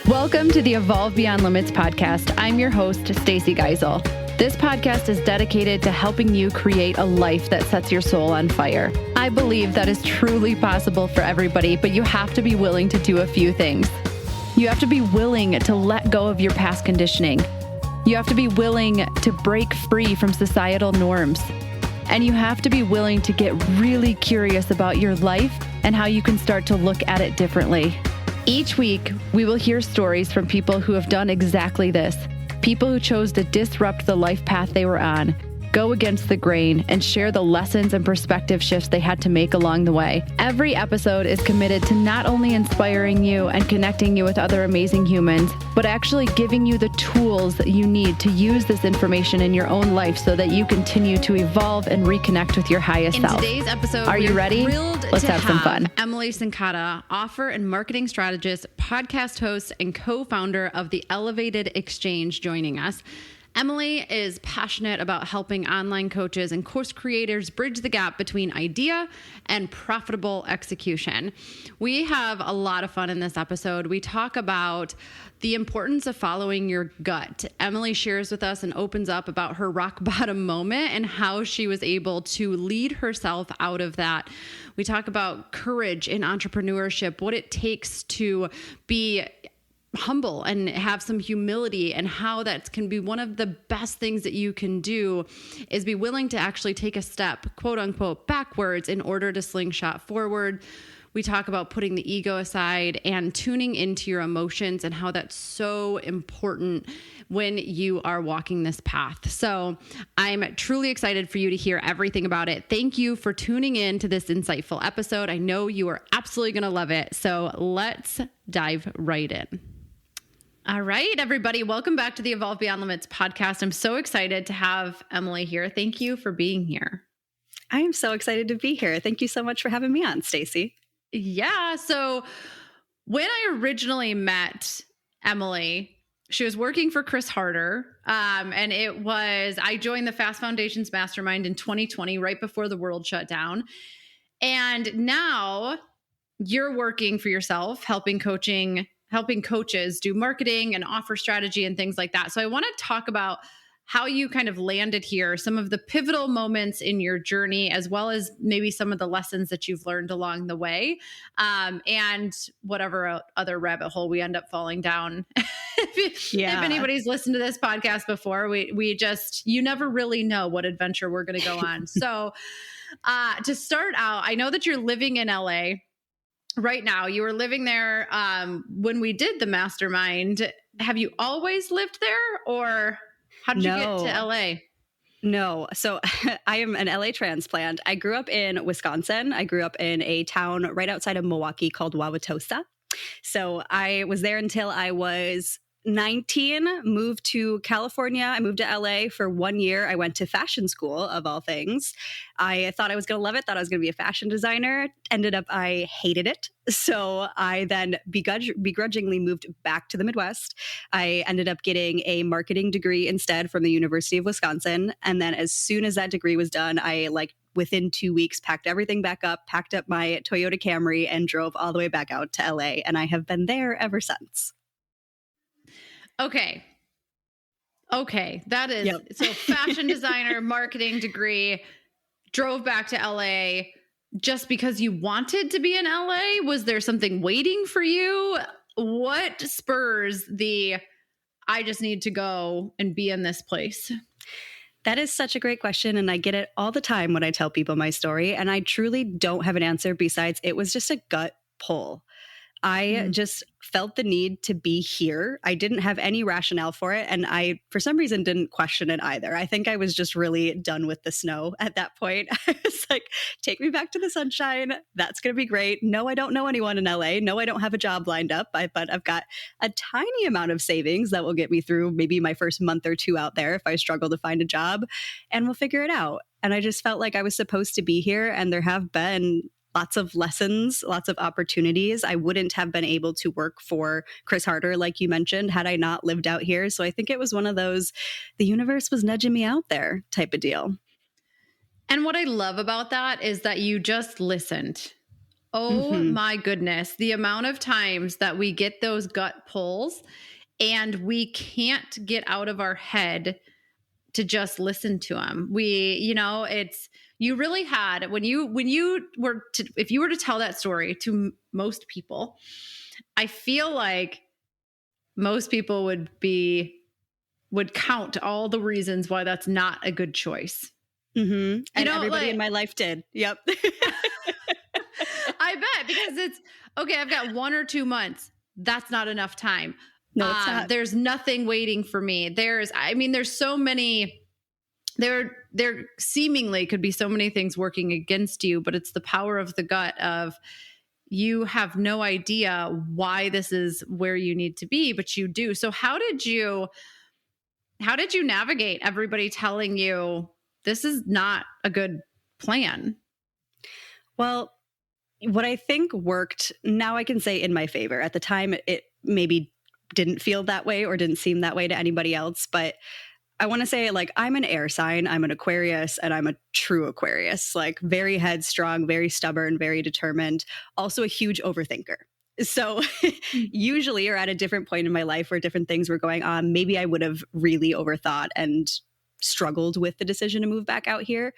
Welcome to the Evolve Beyond Limits podcast. I'm your host, Stacey Geisel. This podcast is dedicated to helping you create a life that sets your soul on fire. I believe that is truly possible for everybody, but you have to be willing to do a few things. You have to be willing to let go of your past conditioning. You have to be willing to break free from societal norms. And you have to be willing to get really curious about your life and how you can start to look at it differently. Each week, we will hear stories from people who have done exactly this. People who chose to disrupt the life path they were on, go against the grain, and share the lessons and perspective shifts they had to make along the way. Every episode is committed to not only inspiring you and connecting you with other amazing humans, but actually giving you the tools that you need to use this information in your own life so that you continue to evolve and reconnect with your highest self. In today's episode, are you ready? Let's have some fun. Emily Cincotta, offer and marketing strategist, podcast host, and co-founder of the Elevated Xchange, joining us. Emily is passionate about helping online coaches and course creators bridge the gap between idea and profitable execution. We have a lot of fun in this episode. We talk about the importance of following your gut. Emily shares with us and opens up about her rock bottom moment and how she was able to lead herself out of that. We talk about courage in entrepreneurship, what it takes to be humble and have some humility, and how that can be one of the best things that you can do is be willing to actually take a step, quote unquote, backwards in order to slingshot forward. We talk about putting the ego aside and tuning into your emotions and how that's so important when you are walking this path. So I'm truly excited for you to hear everything about it. Thank you for tuning in to this insightful episode. I know you are absolutely going to love it. So let's dive right in. All right, everybody. Welcome back to the Evolve Beyond Limits podcast. I'm so excited to have Emily here. Thank you for being here. I am so excited to be here. Thank you so much for having me on, Stacey. Yeah. So when I originally met Emily, she was working for Chris Harder. And I joined the Fast Foundations Mastermind in 2020, right before the world shut down. And now you're working for yourself, helping coaches do marketing and offer strategy and things like that. So I want to talk about how you kind of landed here, some of the pivotal moments in your journey, as well as maybe some of the lessons that you've learned along the way, and whatever other rabbit hole we end up falling down. If anybody's listened to this podcast before, you never really know what adventure we're going to go on. So to start out, I know that you're living in LA right now. You were living there when we did the mastermind. Have you always lived there, or how did you get to LA? No. So I am an LA transplant. I grew up in Wisconsin. I grew up in a town right outside of Milwaukee called Wauwatosa. So I was there until I was 19, moved to California. I moved to LA for 1 year. I went to fashion school, of all things. I thought I was going to love it, thought I was going to be a fashion designer. Ended up, I hated it. So I then begrudgingly moved back to the Midwest. I ended up getting a marketing degree instead from the University of Wisconsin. And then as soon as that degree was done, within 2 weeks, packed everything back up, packed up my Toyota Camry, and drove all the way back out to LA. And I have been there ever since. Okay. That is, yep. So fashion designer, marketing degree, drove back to LA just because you wanted to be in LA? Was there something waiting for you? What spurs I just need to go and be in this place? That is such a great question. And I get it all the time when I tell people my story. And I truly don't have an answer besides it was just a gut pull. I just felt the need to be here. I didn't have any rationale for it. And I, for some reason, didn't question it either. I think I was just really done with the snow at that point. I was like, take me back to the sunshine. That's going to be great. No, I don't know anyone in LA. No, I don't have a job lined up, but I've got a tiny amount of savings that will get me through maybe my first month or two out there if I struggle to find a job, and we'll figure it out. And I just felt like I was supposed to be here. And there have been lots of lessons, lots of opportunities. I wouldn't have been able to work for Chris Harder, like you mentioned, had I not lived out here. So I think it was one of those, the universe was nudging me out there type of deal. And what I love about that is that you just listened. Oh my goodness. The amount of times that we get those gut pulls and we can't get out of our head to just listen to them. You really had, when you were to, if you were to tell that story to most people, I feel like most people would count all the reasons why that's not a good choice. And everybody in my life did. Yep. I bet, because it's okay. I've got 1 or 2 months. That's not enough time. No, it's not. There's nothing waiting for me. There's so many, there seemingly could be so many things working against you, but it's the power of the gut of, you have no idea why this is where you need to be, but you do. So how did you navigate everybody telling you this is not a good plan? Well, what I think worked, now I can say in my favor. At the time, it maybe didn't feel that way or didn't seem that way to anybody else. But I want to say, like, I'm an air sign, I'm an Aquarius, and I'm a true Aquarius, like very headstrong, very stubborn, very determined, also a huge overthinker. So usually, or at a different point in my life where different things were going on, maybe I would have really overthought and struggled with the decision to move back out here.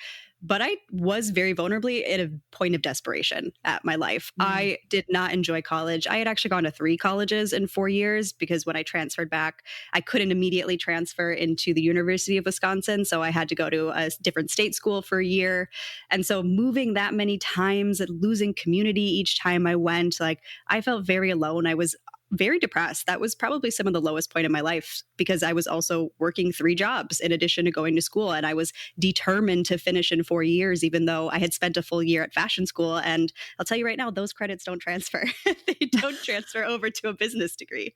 But I was very vulnerably at a point of desperation at my life. I did not enjoy college. I had actually gone to 3 colleges in 4 years because when I transferred back, I couldn't immediately transfer into the University of Wisconsin. So I had to go to a different state school for a year. And so moving that many times and losing community each time I went, like, I felt very alone. I was very depressed. That was probably some of the lowest point in my life because I was also working 3 jobs in addition to going to school. And I was determined to finish in 4 years, even though I had spent a full year at fashion school. And I'll tell you right now, those credits don't transfer. They don't transfer over to a business degree.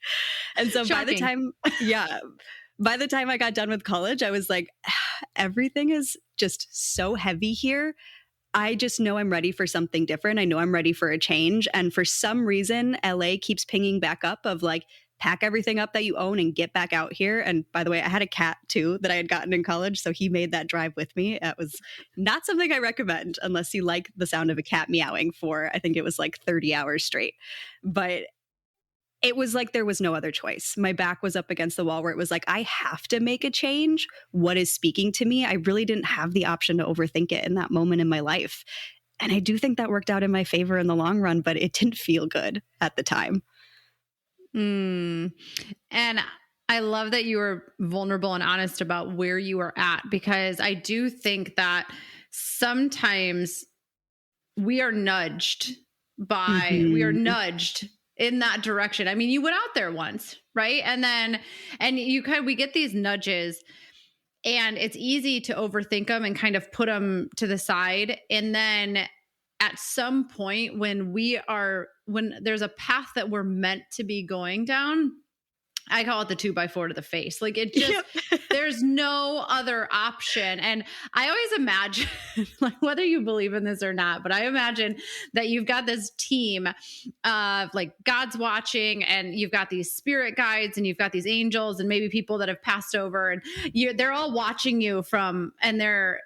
And so by the time I got done with college, I was like, everything is just so heavy here. I just know I'm ready for something different. I know I'm ready for a change. And for some reason, LA keeps pinging back up of like, pack everything up that you own and get back out here. And by the way, I had a cat too that I had gotten in college. So he made that drive with me. That was not something I recommend unless you like the sound of a cat meowing for, I think it was like 30 hours straight. But it was like there was no other choice. My back was up against the wall where it was like, I have to make a change. What is speaking to me? I really didn't have the option to overthink it in that moment in my life. And I do think that worked out in my favor in the long run, but it didn't feel good at the time. And I love that you were vulnerable and honest about where you were at, because I do think that sometimes we are nudged in that direction. I mean, you went out there once, right? We get these nudges and it's easy to overthink them and kind of put them to the side. And then at some point when there's a path that we're meant to be going down, I call it the 2x4 to the face. Like it just, there's no other option. And I always imagine, like whether you believe in this or not, but I imagine that you've got this team of like God's watching, and you've got these spirit guides, and you've got these angels, and maybe people that have passed over, and they're all watching you from, and I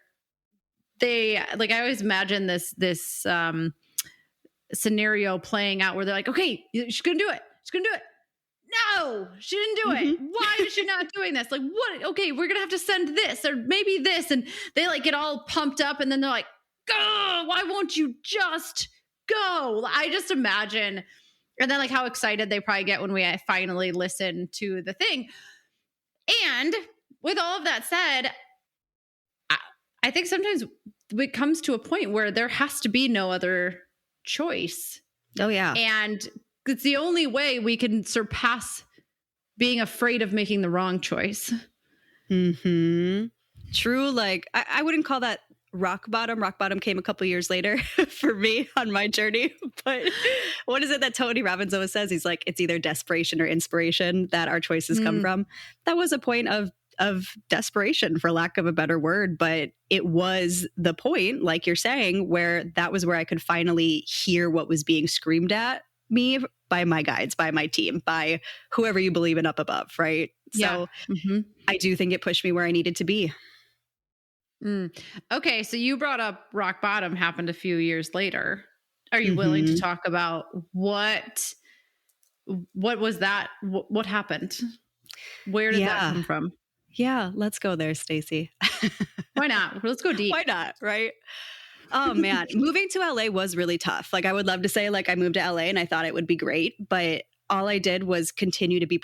always imagine this scenario playing out where they're like, okay, she's going to do it. She's going to do it. No, she didn't do it. Why is she not doing this? Like, what? Okay, we're going to have to send this or maybe this. And they like get all pumped up, and then they're like, go, why won't you just go? I just imagine. And then like how excited they probably get when we finally listen to the thing. And with all of that said, I think sometimes it comes to a point where there has to be no other choice. Oh, yeah. And it's the only way we can surpass being afraid of making the wrong choice. True. Like, I wouldn't call that rock bottom. Rock bottom came a couple years later for me on my journey. But what is it that Tony Robbins always says? He's like, it's either desperation or inspiration that our choices come from. That was a point of desperation, for lack of a better word. But it was the point, like you're saying, where that was where I could finally hear what was being screamed at me by my guides, by my team, by whoever you believe in up above, right? Yeah. So I do think it pushed me where I needed to be. Okay, so you brought up rock bottom happened a few years later. Are you willing to talk about what was that? What happened? Where did that come from? Yeah, let's go there, Stacey. Why not? Let's go deep. Why not? Right? Oh man, moving to LA was really tough. Like I would love to say like I moved to LA and I thought it would be great, but all I did was continue to be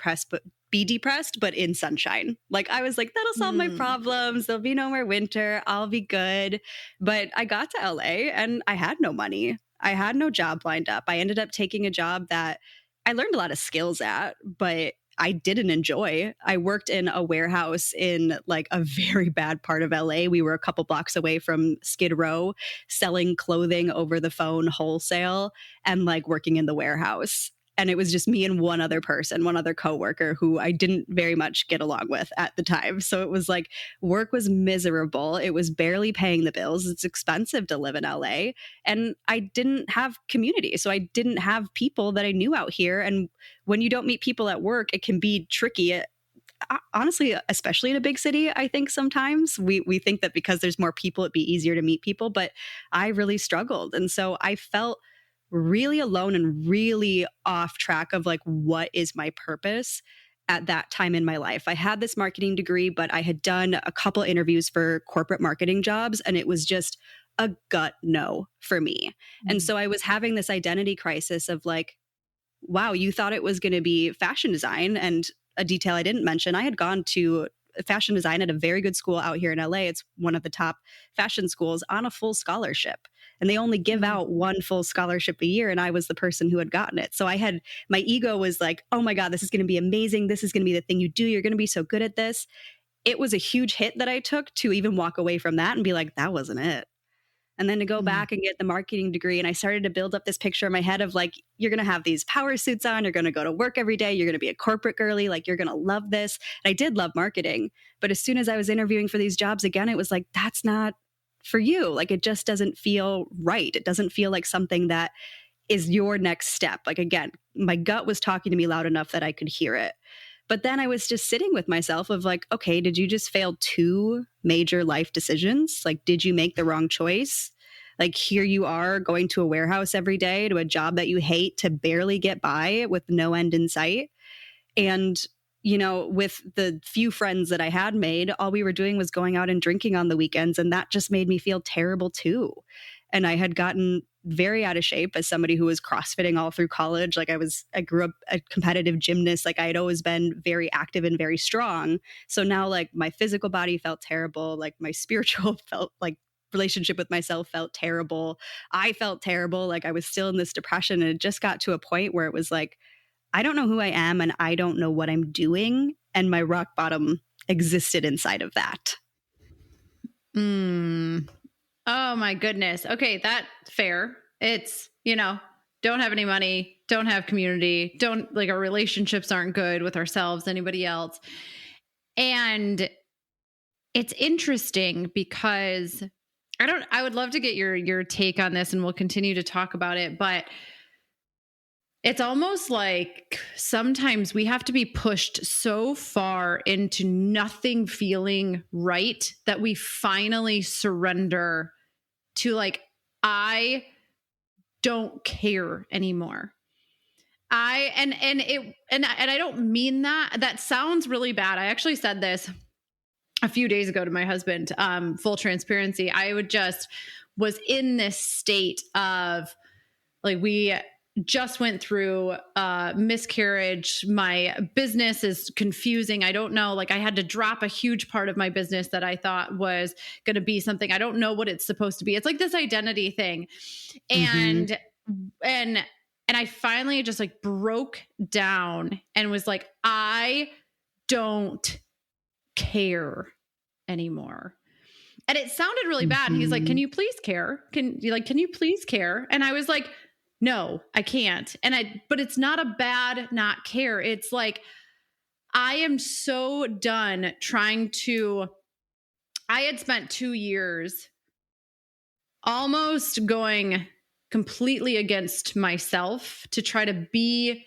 depressed, but in sunshine. Like I was like, that'll solve my problems. There'll be no more winter. I'll be good. But I got to LA and I had no money. I had no job lined up. I ended up taking a job that I learned a lot of skills at, but I didn't enjoy. I worked in a warehouse in like a very bad part of LA. We were a couple blocks away from Skid Row, selling clothing over the phone wholesale and like working in the warehouse. And it was just me and one other person, one other coworker who I didn't very much get along with at the time. So it was like work was miserable. It was barely paying the bills. It's expensive to live in LA. And I didn't have community. So I didn't have people that I knew out here. And when you don't meet people at work, it can be tricky. Honestly, especially in a big city, I think sometimes we think that because there's more people, it'd be easier to meet people. But I really struggled. And so I felt really alone and really off track of like, what is my purpose at that time in my life? I had this marketing degree, but I had done a couple interviews for corporate marketing jobs and it was just a gut no for me. Mm-hmm. And so I was having this identity crisis of like, wow, you thought it was going to be fashion design. And a detail I didn't mention, I had gone to fashion design at a very good school out here in LA. It's one of the top fashion schools on a full scholarship. And they only give out one full scholarship a year. And I was the person who had gotten it. So my ego was like, oh my God, this is going to be amazing. This is going to be the thing you do. You're going to be so good at this. It was a huge hit that I took to even walk away from that and be like, that wasn't it. And then to go back and get the marketing degree. And I started to build up this picture in my head of like, you're going to have these power suits on. You're going to go to work every day. You're going to be a corporate girly. Like you're going to love this. And I did love marketing. But as soon as I was interviewing for these jobs again, it was like, that's not for you. Like it just doesn't feel right. It doesn't feel like something that is your next step. Like again, my gut was talking to me loud enough that I could hear it. But then I was just sitting with myself of like, okay, did you just fail 2 major life decisions? Like, did you make the wrong choice? Like here you are going to a warehouse every day to a job that you hate to barely get by with no end in sight. And with the few friends that I had made, all we were doing was going out and drinking on the weekends. And that just made me feel terrible too. And I had gotten very out of shape as somebody who was CrossFitting all through college. Like I grew up a competitive gymnast. Like I had always been very active and very strong. So now like my physical body felt terrible. Like my spiritual relationship with myself felt terrible. I felt terrible. Like I was still in this depression. And it just got to a point where it was like, I don't know who I am and I don't know what I'm doing. And my rock bottom existed inside of that. Oh my goodness. Okay. That's fair. It's, don't have any money, don't have community, our relationships aren't good with ourselves, anybody else. And it's interesting because I would love to get your take on this and we'll continue to talk about it, but it's almost like sometimes we have to be pushed so far into nothing feeling right that we finally surrender to like, I don't care anymore. And I don't mean that. That sounds really bad. I actually said this a few days ago to my husband, full transparency. I was in this state of like, we just went through miscarriage. My business is confusing. I don't know. Like I had to drop a huge part of my business that I thought was going to be something. I don't know what it's supposed to be. It's like this identity thing. And I finally just like broke down and was like, I don't care anymore. And it sounded really bad. And he's like, can you please care? Can you please care? And I was like, no, I can't. But it's not a bad not care. It's like, I am so done I had spent 2 years almost going completely against myself to try to be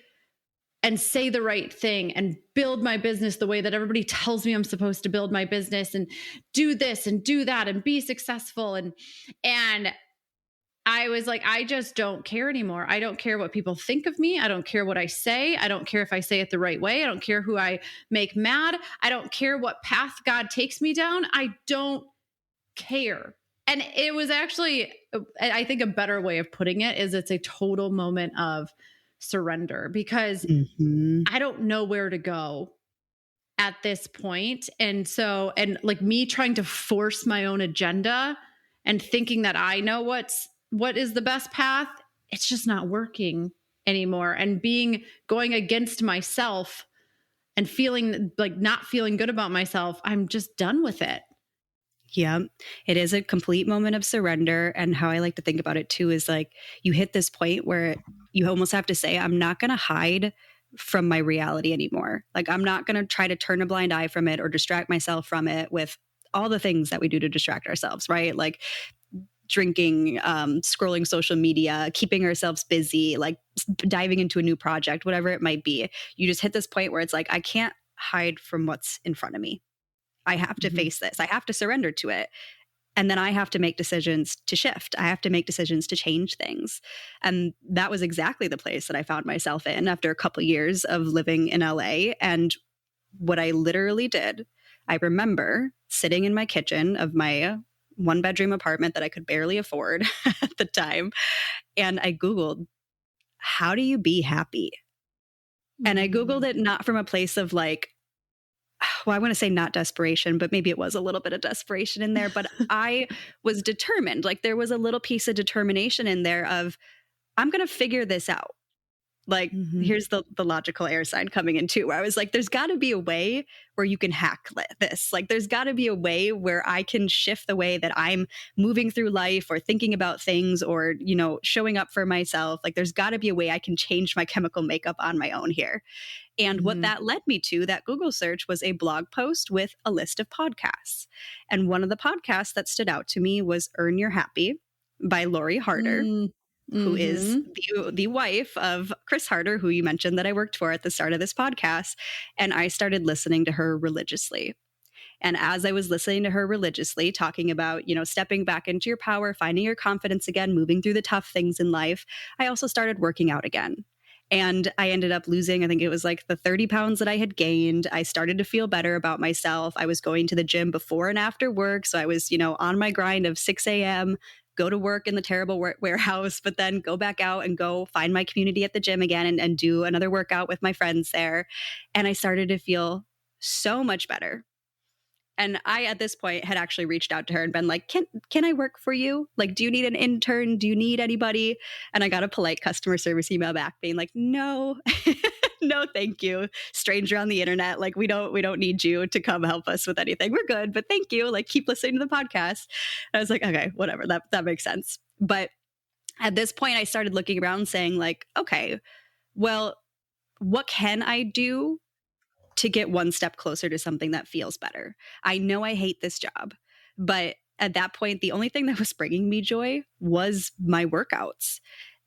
and say the right thing and build my business the way that everybody tells me I'm supposed to build my business and do this and do that and be successful. And I was like, I just don't care anymore. I don't care what people think of me. I don't care what I say. I don't care if I say it the right way. I don't care who I make mad. I don't care what path God takes me down. I don't care. And it was actually, I think a better way of putting it is it's a total moment of surrender, because I don't know where to go at this point. And so, and like me trying to force my own agenda and thinking that I know what is the best path, it's just not working anymore. And going against myself and feeling like not feeling good about myself, I'm just done with it. Yeah, it is a complete moment of surrender. And how I like to think about it too is like you hit this point where you almost have to say, I'm not going to hide from my reality anymore. Like I'm not going to try to turn a blind eye from it or distract myself from it with all the things that we do to distract ourselves, right? Like drinking, scrolling social media, keeping ourselves busy, like diving into a new project, whatever it might be. You just hit this point where it's like, I can't hide from what's in front of me. I have to face this. I have to surrender to it. And then I have to make decisions to shift. I have to make decisions to change things. And that was exactly the place that I found myself in after a couple of years of living in LA. And what I literally did, I remember sitting in my kitchen of my 1-bedroom apartment that I could barely afford at the time. And I Googled, how do you be happy? And I Googled it not from a place of like, well, I want to say not desperation, but maybe it was a little bit of desperation in there. But I was determined. Like there was a little piece of determination in there of, I'm going to figure this out. Like, here's the logical air sign coming in too, where I was like, there's got to be a way where you can hack this. Like, there's got to be a way where I can shift the way that I'm moving through life or thinking about things or, you know, showing up for myself. Like, there's got to be a way I can change my chemical makeup on my own here. And what that led me to, that Google search, was a blog post with a list of podcasts. And one of the podcasts that stood out to me was Earn Your Happy by Lori Harder. Who is the wife of Chris Harder, who you mentioned that I worked for at the start of this podcast. And I started listening to her religiously. And as I was listening to her religiously, talking about, you know, stepping back into your power, finding your confidence again, moving through the tough things in life, I also started working out again. And I ended up losing, I think it was like the 30 pounds that I had gained. I started to feel better about myself. I was going to the gym before and after work. So I was, you know, on my grind of 6 a.m., go to work in the terrible warehouse, but then go back out and go find my community at the gym again and do another workout with my friends there. And I started to feel so much better. And I, at this point, had actually reached out to her and been like, can I work for you? Like, do you need an intern? Do you need anybody? And I got a polite customer service email back being like, no, no, thank you. Stranger on the internet. Like, we don't need you to come help us with anything. We're good, but thank you. Like, keep listening to the podcast. And I was like, okay, whatever. That makes sense. But at this point, I started looking around saying like, okay, well, what can I do to get one step closer to something that feels better? I know I hate this job, but at that point, the only thing that was bringing me joy was my workouts.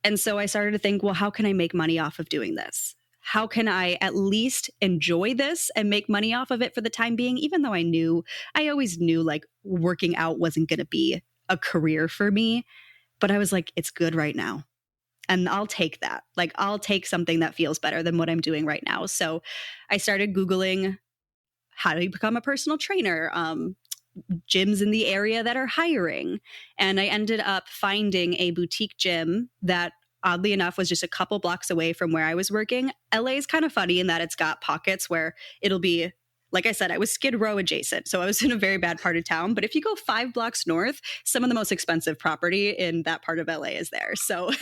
And so I started to think, well, how can I make money off of doing this? How can I at least enjoy this and make money off of it for the time being? Even though I always knew like working out wasn't going to be a career for me, but I was like, it's good right now. And I'll take that. Like, I'll take something that feels better than what I'm doing right now. So I started Googling how to become a personal trainer, gyms in the area that are hiring. And I ended up finding a boutique gym that, oddly enough, was just a couple blocks away from where I was working. LA is kind of funny in that it's got pockets where it'll be, like I said, I was Skid Row adjacent. So I was in a very bad part of town. But if you go 5 blocks north, some of the most expensive property in that part of LA is there. So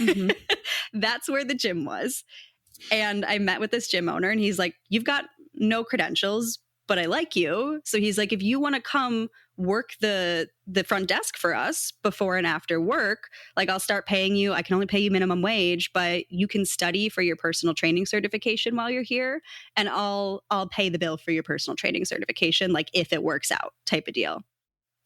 that's where the gym was. And I met with this gym owner and he's like, you've got no credentials, but I like you. So he's like, if you want to come work the front desk for us before and after work, like I'll start paying you. I can only pay you minimum wage, but you can study for your personal training certification while you're here. And I'll pay the bill for your personal training certification, like if it works out type of deal.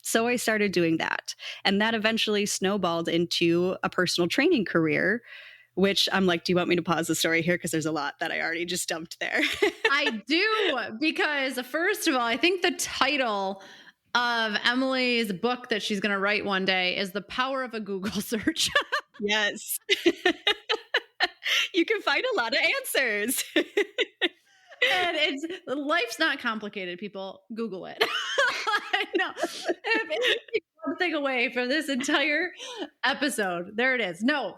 So I started doing that. And that eventually snowballed into a personal training career, which I'm like, do you want me to pause the story here? Because there's a lot that I already just dumped there. I do, because first of all, I think the title of Emily's book that she's going to write one day is The Power of a Google Search. Yes. You can find a lot of answers. And life's not complicated, people. Google it. No, if one thing away from this entire episode, there it is. No,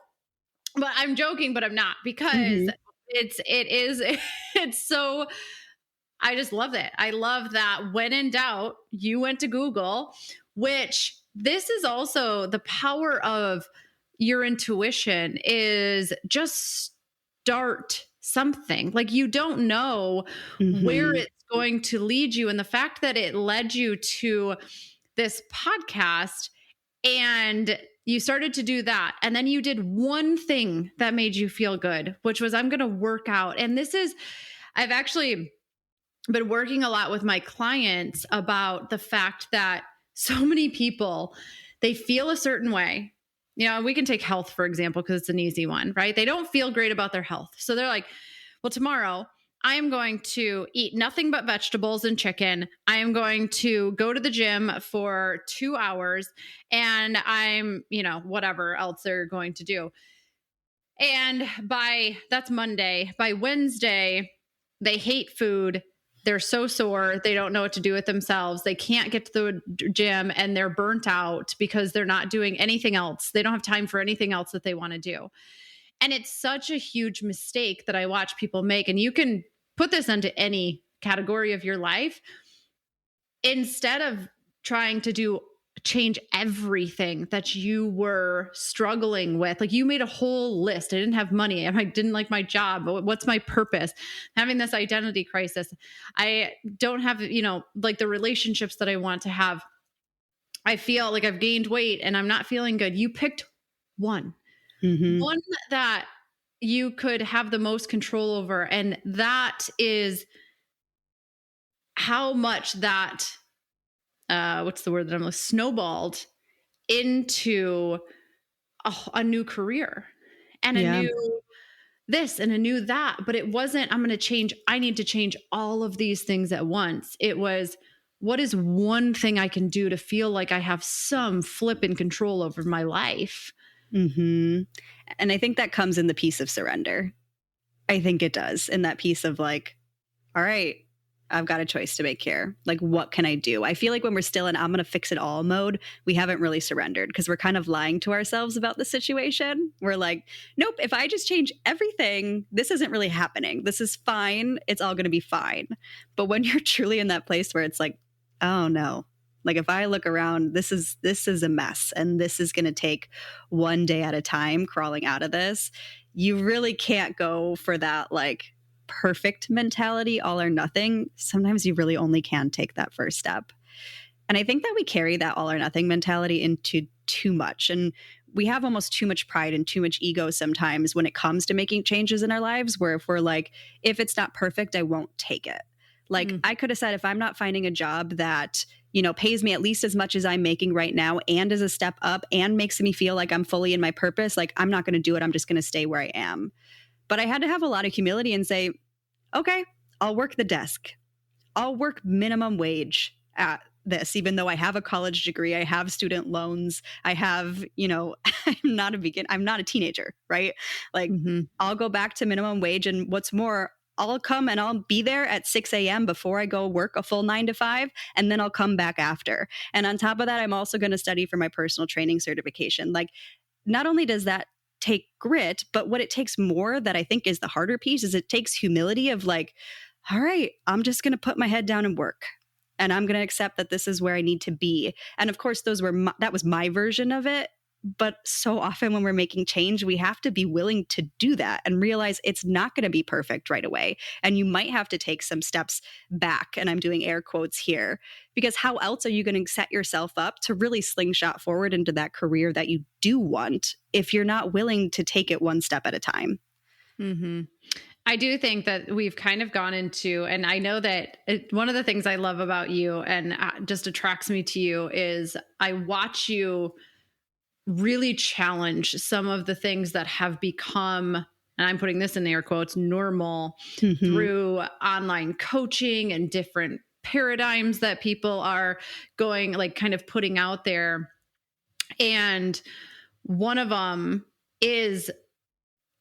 but I'm joking, but I'm not, because it's so, I just love it. I love that when in doubt, you went to Google, which this is also the power of your intuition, is just start something. Like, you don't know where it's going to lead you. And the fact that it led you to this podcast and you started to do that, and then you did one thing that made you feel good, which was, I'm going to work out. And I've actually been working a lot with my clients about the fact that so many people, they feel a certain way. We can take health, for example, because it's an easy one, right? They don't feel great about their health. So they're like, well, tomorrow I am going to eat nothing but vegetables and chicken. I am going to go to the gym for 2 hours, and I'm, whatever else they're going to do. And that's Monday. By Wednesday, they hate food. They're so sore. They don't know what to do with themselves. They can't get to the gym, and they're burnt out because they're not doing anything else. They don't have time for anything else that they want to do. And it's such a huge mistake that I watch people make. And you can put this into any category of your life. Instead of trying to change everything that you were struggling with. Like, you made a whole list. I didn't have money. I didn't like my job. What's my purpose? Having this identity crisis. I don't have, like the relationships that I want to have. I feel like I've gained weight and I'm not feeling good. You picked one that you could have the most control over. And that is how much that what's the word that I'm like, snowballed into a new career and a new this and a new that. But it wasn't, I need to change all of these things at once. It was, what is one thing I can do to feel like I have some flipping control over my life? And I think that comes in the piece of surrender. I think it does. In that piece of like, all right, I've got a choice to make here. Like, what can I do? I feel like when we're still in I'm going to fix it all mode, we haven't really surrendered because we're kind of lying to ourselves about the situation. We're like, nope, if I just change everything, this isn't really happening. This is fine. It's all going to be fine. But when you're truly in that place where it's like, oh no, like if I look around, this is a mess and this is going to take one day at a time crawling out of this. You really can't go for that like perfect mentality, all or nothing. Sometimes you really only can take that first step. And I think that we carry that all or nothing mentality into too much. And we have almost too much pride and too much ego sometimes when it comes to making changes in our lives, where if we're like, if it's not perfect, I won't take it. Like I could have said, if I'm not finding a job that, pays me at least as much as I'm making right now and is a step up and makes me feel like I'm fully in my purpose, like I'm not going to do it. I'm just going to stay where I am. But I had to have a lot of humility and say, okay, I'll work the desk. I'll work minimum wage at this, even though I have a college degree, I have student loans, I have, I'm not a teenager, right? Like I'll go back to minimum wage. And what's more, I'll come and I'll be there at 6 a.m. before I go work a full 9 to 5, and then I'll come back after. And on top of that, I'm also going to study for my personal training certification. Like, not only does that take grit, but what it takes more that I think is the harder piece is it takes humility of like, all right, I'm just going to put my head down and work. And I'm going to accept that this is where I need to be. And of course, that was my version of it. But so often when we're making change, we have to be willing to do that and realize it's not going to be perfect right away. And you might have to take some steps back. And I'm doing air quotes here, because how else are you going to set yourself up to really slingshot forward into that career that you do want if you're not willing to take it one step at a time? I do think that we've kind of gone into, and I know that one of the things I love about you and just attracts me to you is I watch you really challenge some of the things that have become, and I'm putting this in air quotes, normal through online coaching and different paradigms that people are going, like, kind of putting out there. And one of them is,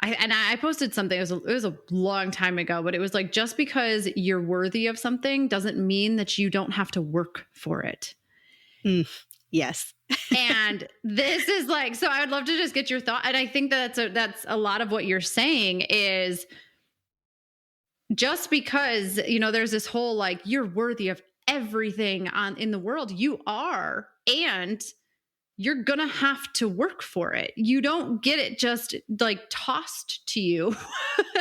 I posted something, it was a long time ago, but it was like, just because you're worthy of something doesn't mean that you don't have to work for it. Yes. And this is like, so I would love to just get your thought. And I think that's a lot of what you're saying is, just because, you know, there's this whole, like, you're worthy of everything in the world, you are, and you're going to have to work for it. You don't get it just like tossed to you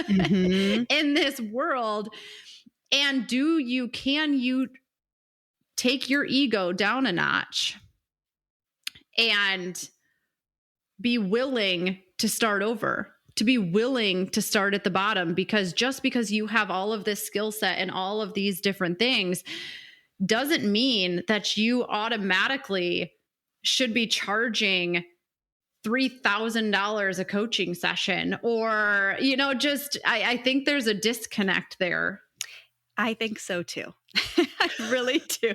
in this world. And can you take your ego down a notch and be willing to start over, to be willing to start at the bottom? Because just because you have all of this skill set and all of these different things doesn't mean that you automatically should be charging $3,000 a coaching session, or, you know, just, I think there's a disconnect there. I think so too. I really do.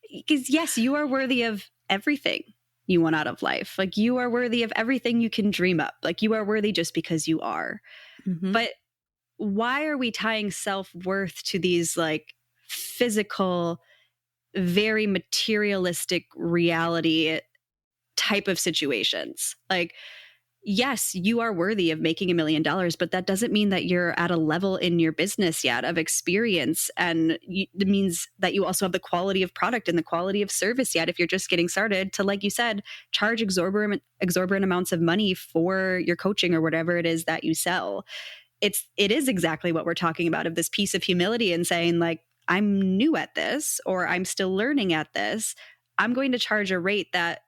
Because yes, you are worthy of everything you want out of life. Like, you are worthy of everything you can dream up. Like, you are worthy just because you are. But why are we tying self-worth to these, like, physical, very materialistic reality type of situations? Like, yes, you are worthy of making $1 million, but that doesn't mean that you're at a level in your business yet of experience. And it means that you also have the quality of product and the quality of service yet, if you're just getting started, to, like you said, charge exorbitant amounts of money for your coaching or whatever it is that you sell. It is exactly what we're talking about, of this piece of humility and saying, like, I'm new at this, or I'm still learning at this. I'm going to charge a rate that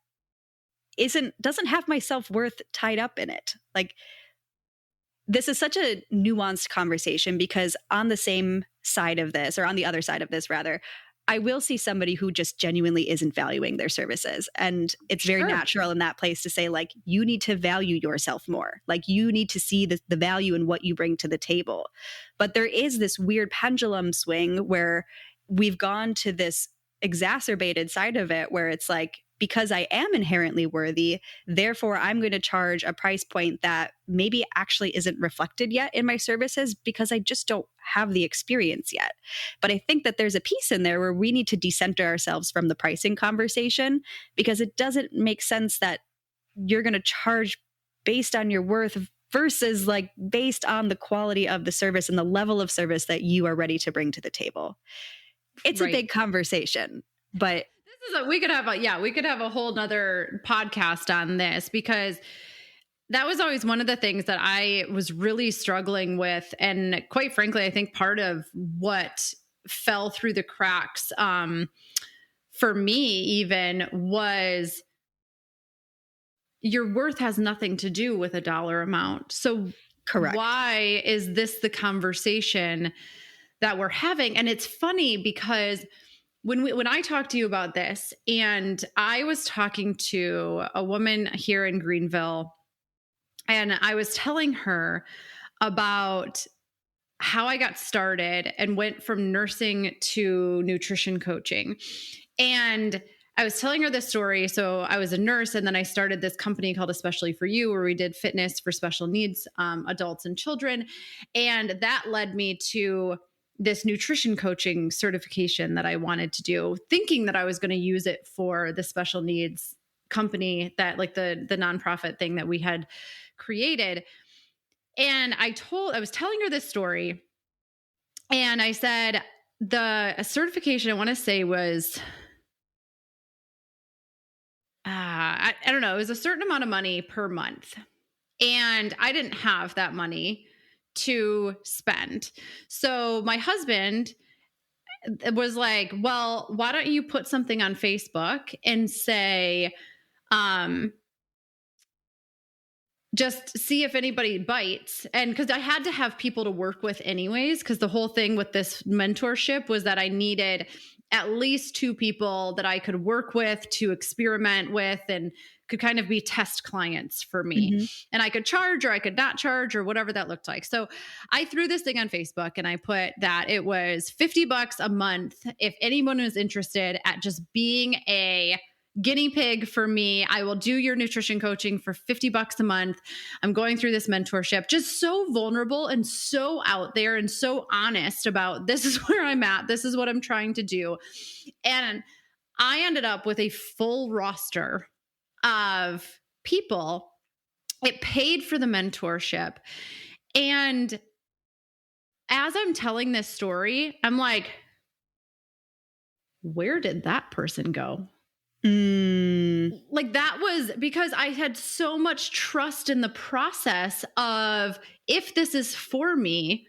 doesn't have my self-worth tied up in it. Like, this is such a nuanced conversation, because on the same side of this, or on the other side of this rather, I will see somebody who just genuinely isn't valuing their services. And it's very natural in that place to say, like, you need to value yourself more. Like, you need to see the value in what you bring to the table. But there is this weird pendulum swing where we've gone to this exacerbated side of it, where it's like, because I am inherently worthy, therefore I'm going to charge a price point that maybe actually isn't reflected yet in my services, because I just don't have the experience yet. But I think that there's a piece in there where we need to decenter ourselves from the pricing conversation, because it doesn't make sense that you're going to charge based on your worth versus, like, based on the quality of the service and the level of service that you are ready to bring to the table. It's a big conversation, but we could have a whole nother podcast on this, because that was always one of the things that I was really struggling with. And quite frankly, I think part of what fell through the cracks for me even was, your worth has nothing to do with a dollar amount. So correct. Why is this the conversation that we're having? And it's funny, because when I talked to you about this, and I was talking to a woman here in Greenville, and I was telling her about how I got started and went from nursing to nutrition coaching. And I was telling her this story. So I was a nurse, and then I started this company called Especially for You, where we did fitness for special needs adults and children. And that led me to this nutrition coaching certification that I wanted to do, thinking that I was going to use it for the special needs company, that, like, the nonprofit thing that we had created. And I was telling her this story, and I said, the certification I want to say was, I don't know, it was a certain amount of money per month. And I didn't have that money to spend. So my husband was like, well, why don't you put something on Facebook and say, just see if anybody bites. And because I had to have people to work with anyways, because the whole thing with this mentorship was that I needed at least 2 people that I could work with to experiment with and could kind of be test clients for me. And I could charge or I could not charge or whatever that looked like. So I threw this thing on Facebook and I put that it was $50 a month if anyone was interested at just being a guinea pig for me. I will do your nutrition coaching for $50 a month. I'm going through this mentorship, just so vulnerable and so out there and so honest about this is where I'm at. This is what I'm trying to do. And I ended up with a full roster of people. It paid for the mentorship. And as I'm telling this story, I'm like, where did that person go? Like that was because I had so much trust in the process of if this is for me,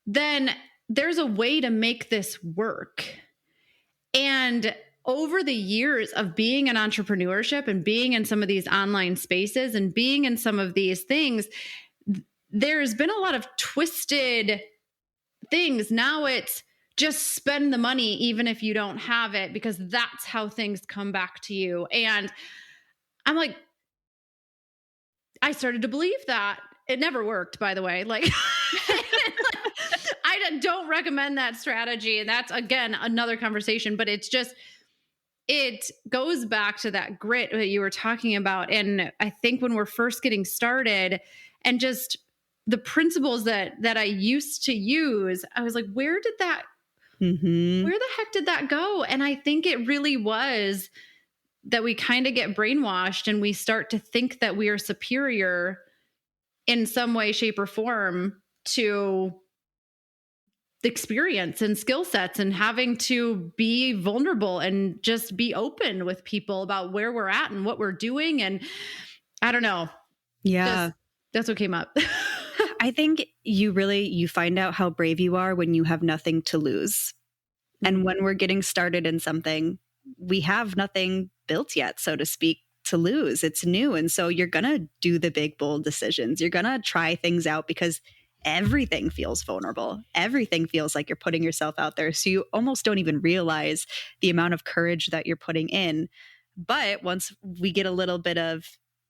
then there's a way to make this work. And over the years of being in entrepreneurship and being in some of these online spaces and being in some of these things, there's been a lot of twisted things. Now it's just spend the money even if you don't have it, because that's how things come back to you. And I'm like, I started to believe that. It never worked, by the way. Like, I don't recommend that strategy. And that's, again, another conversation, but it's just, it goes back to that grit that you were talking about. And I think when we're first getting started and just the principles that I used to use, I was like, where did that, where the heck did that go? And I think it really was that we kind of get brainwashed and we start to think that we are superior in some way, shape, or form to experience and skill sets and having to be vulnerable and just be open with people about where we're at and what we're doing. And I don't know. Yeah. That's what came up. I think you find out how brave you are when you have nothing to lose. And when we're getting started in something, we have nothing built yet, so to speak, to lose. It's new. And so you're going to do the big, bold decisions. You're going to try things out because everything feels vulnerable. Everything feels like you're putting yourself out there. So you almost don't even realize the amount of courage that you're putting in. But once we get a little bit of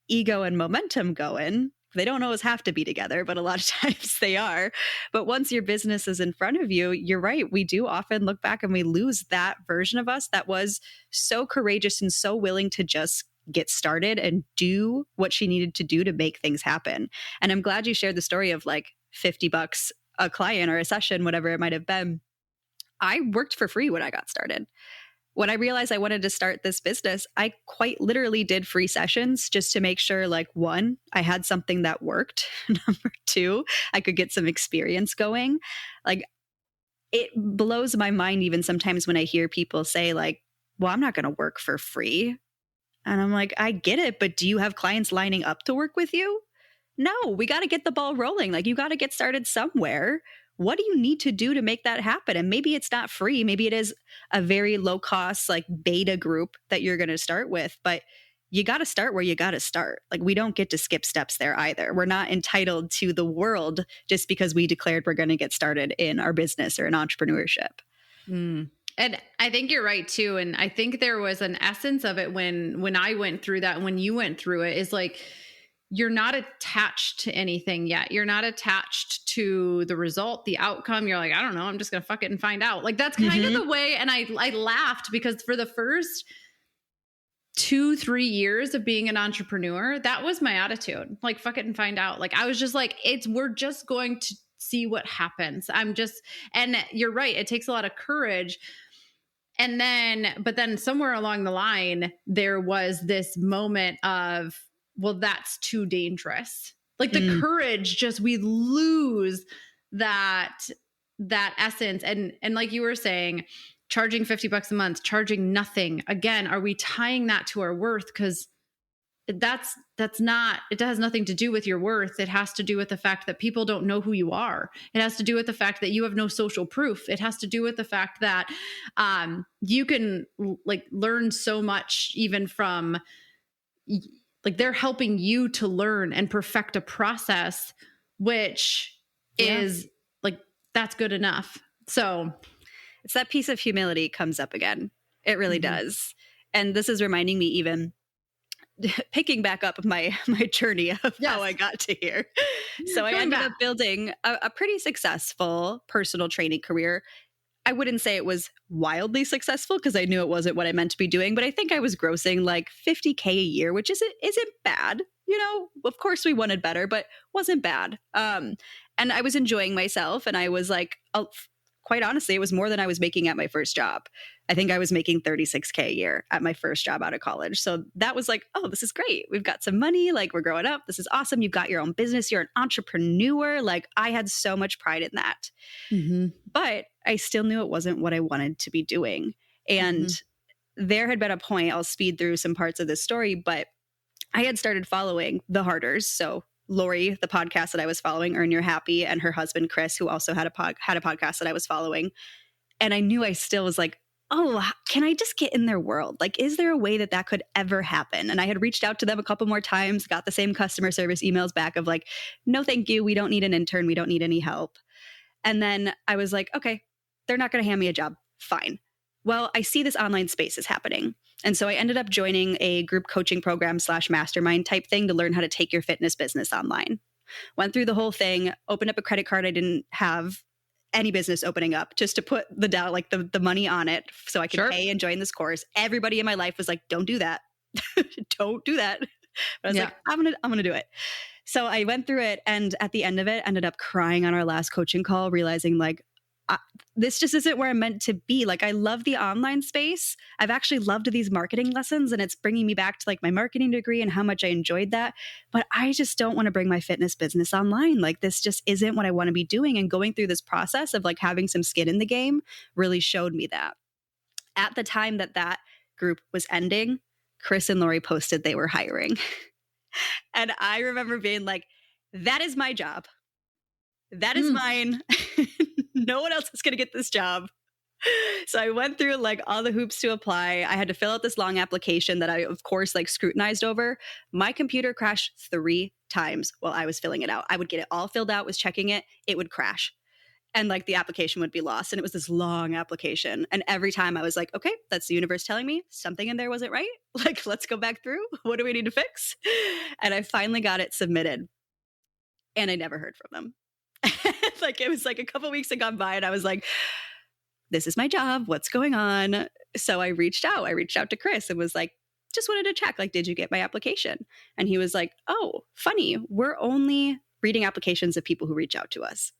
ego and momentum going, they don't always have to be together, but a lot of times they are. But once your business is in front of you, you're right. We do often look back and we lose that version of us that was so courageous and so willing to just get started and do what she needed to do to make things happen. And I'm glad you shared the story of like $50 a client or a session, whatever it might have been. I worked for free when I got started. When I realized I wanted to start this business, I quite literally did free sessions just to make sure, like, one, I had something that worked. Number two, I could get some experience going. Like, it blows my mind even sometimes when I hear people say, like, well, I'm not going to work for free. And I'm like, I get it, but do you have clients lining up to work with you? No, we got to get the ball rolling. Like, you got to get started somewhere. What do you need to do to make that happen? And maybe it's not free. Maybe it is a very low cost, like beta group that you're going to start with, but you got to start where you got to start. Like, we don't get to skip steps there either. We're not entitled to the world just because we declared we're going to get started in our business or in entrepreneurship. And I think you're right too. And I think there was an essence of it when I went through that, when you went through it, is like, you're not attached to anything yet. You're not attached to the result, the outcome. You're like, I don't know, I'm just going to fuck it and find out. Like, that's kind of the way. And I laughed because for the first 2-3 years of being an entrepreneur, that was my attitude. Like, fuck it and find out. Like, I was just like, we're just going to see what happens. And you're right. It takes a lot of courage. But then somewhere along the line, there was this moment of, well, that's too dangerous. Like the courage, just we lose that essence. And like you were saying, charging $50 a month, charging nothing. Again, are we tying that to our worth? Because that's not, it has nothing to do with your worth. It has to do with the fact that people don't know who you are. It has to do with the fact that you have no social proof. It has to do with the fact that you can like learn so much even from like they're helping you to learn and perfect a process, which is like, that's good enough. So it's that piece of humility comes up again. It really does. And this is reminding me even picking back up my journey of how I got to here. So I ended up building a pretty successful personal training career. I wouldn't say it was wildly successful because I knew it wasn't what I meant to be doing, but I think I was grossing like $50K a year, which isn't bad. You know, of course we wanted better, but wasn't bad. And I was enjoying myself, and I was like, quite honestly, it was more than I was making at my first job. I think I was making $36K a year at my first job out of college. So that was like, oh, this is great. We've got some money. Like, we're growing up. This is awesome. You've got your own business. You're an entrepreneur. Like, I had so much pride in that. Mm-hmm. But I still knew it wasn't what I wanted to be doing. And there had been a point, I'll speed through some parts of this story, but I had started following the Harders. So Lori, the podcast that I was following, Earn Your Happy, and her husband, Chris, who also had a podcast that I was following. And I knew I still was like, oh, can I just get in their world? Like, is there a way that that could ever happen? And I had reached out to them a couple more times, got the same customer service emails back of like, no, thank you. We don't need an intern. We don't need any help. And then I was like, okay, they're not going to hand me a job. Fine. Well, I see this online space is happening. And so I ended up joining a group coaching program / mastermind type thing to learn how to take your fitness business online. Went through the whole thing, opened up a credit card I didn't have any business opening up, just to put the money on it so I could pay and join this course. Everybody in my life was like, don't do that. Don't do that. But I was like, I'm going to do it. So I went through it, and at the end of it, ended up crying on our last coaching call, realizing like, this just isn't where I'm meant to be. Like, I love the online space. I've actually loved these marketing lessons, and it's bringing me back to like my marketing degree and how much I enjoyed that. But I just don't want to bring my fitness business online. Like, this just isn't what I want to be doing. And going through this process of like having some skin in the game really showed me that. At the time that group was ending, Chris and Lori posted they were hiring. And I remember being like, that is my job. That is mine. No one else is going to get this job. So I went through like all the hoops to apply. I had to fill out this long application that I, of course, like scrutinized over. My computer crashed 3 times while I was filling it out. I would get it all filled out, was checking it. It would crash. And like the application would be lost. And it was this long application. And every time I was like, okay, that's the universe telling me something in there wasn't right. Like, let's go back through. What do we need to fix? And I finally got it submitted. And I never heard from them. Like, it was like a couple weeks had gone by, and I was like, this is my job. What's going on? So I reached out to Chris and was like, just wanted to check, like, did you get my application? And he was like, oh, funny. We're only reading applications of people who reach out to us.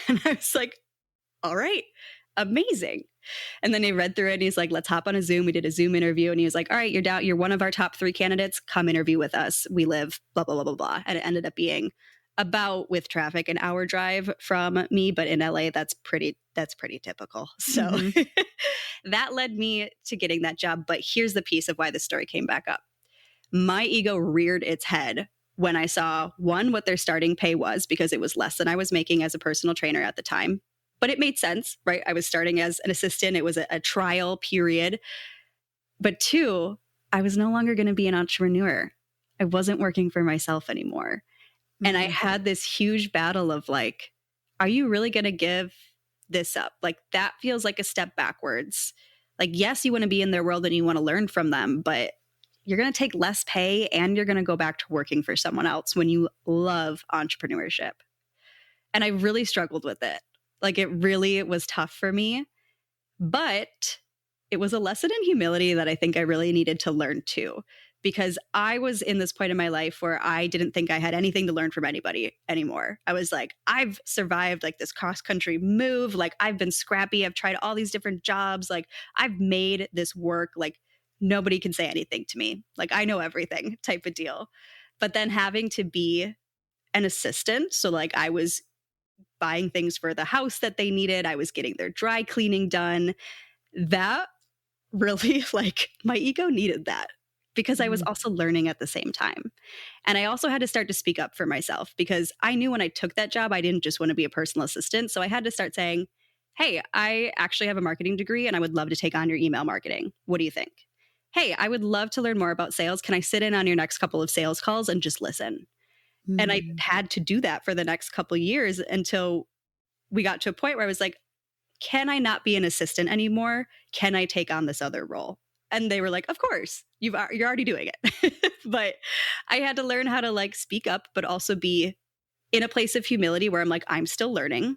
And I was like, all right, amazing. And then he read through it, and he's like, let's hop on a Zoom. We did a Zoom interview, and he was like, all right, you're down. You're one of our top 3 candidates. Come interview with us. We live blah, blah, blah, blah, blah. And it ended up being about, with traffic, an hour drive from me, but in LA, that's pretty typical. So that led me to getting that job. But here's the piece of why this story came back up. My ego reared its head when I saw, one, what their starting pay was, because it was less than I was making as a personal trainer at the time. But it made sense, right? I was starting as an assistant. It was a trial period. But 2, I was no longer going to be an entrepreneur. I wasn't working for myself anymore. And I had this huge battle of like, are you really going to give this up? Like, that feels like a step backwards. Like, yes, you want to be in their world and you want to learn from them, but you're going to take less pay and you're going to go back to working for someone else when you love entrepreneurship. And I really struggled with it. Like, it really was tough for me, but it was a lesson in humility that I think I really needed to learn too. Because I was in this point in my life where I didn't think I had anything to learn from anybody anymore. I was like, I've survived like this cross-country move. Like, I've been scrappy. I've tried all these different jobs. Like, I've made this work. Like, nobody can say anything to me. Like, I know everything type of deal. But then having to be an assistant. So like, I was buying things for the house that they needed. I was getting their dry cleaning done. That really, like, my ego needed that. Because I was also learning at the same time. And I also had to start to speak up for myself, because I knew when I took that job, I didn't just want to be a personal assistant. So I had to start saying, hey, I actually have a marketing degree and I would love to take on your email marketing. What do you think? Hey, I would love to learn more about sales. Can I sit in on your next couple of sales calls and just listen? And I had to do that for the next couple of years until we got to a point where I was like, can I not be an assistant anymore? Can I take on this other role? And they were like, of course, you're already doing it. But I had to learn how to like speak up, but also be in a place of humility where I'm like, I'm still learning.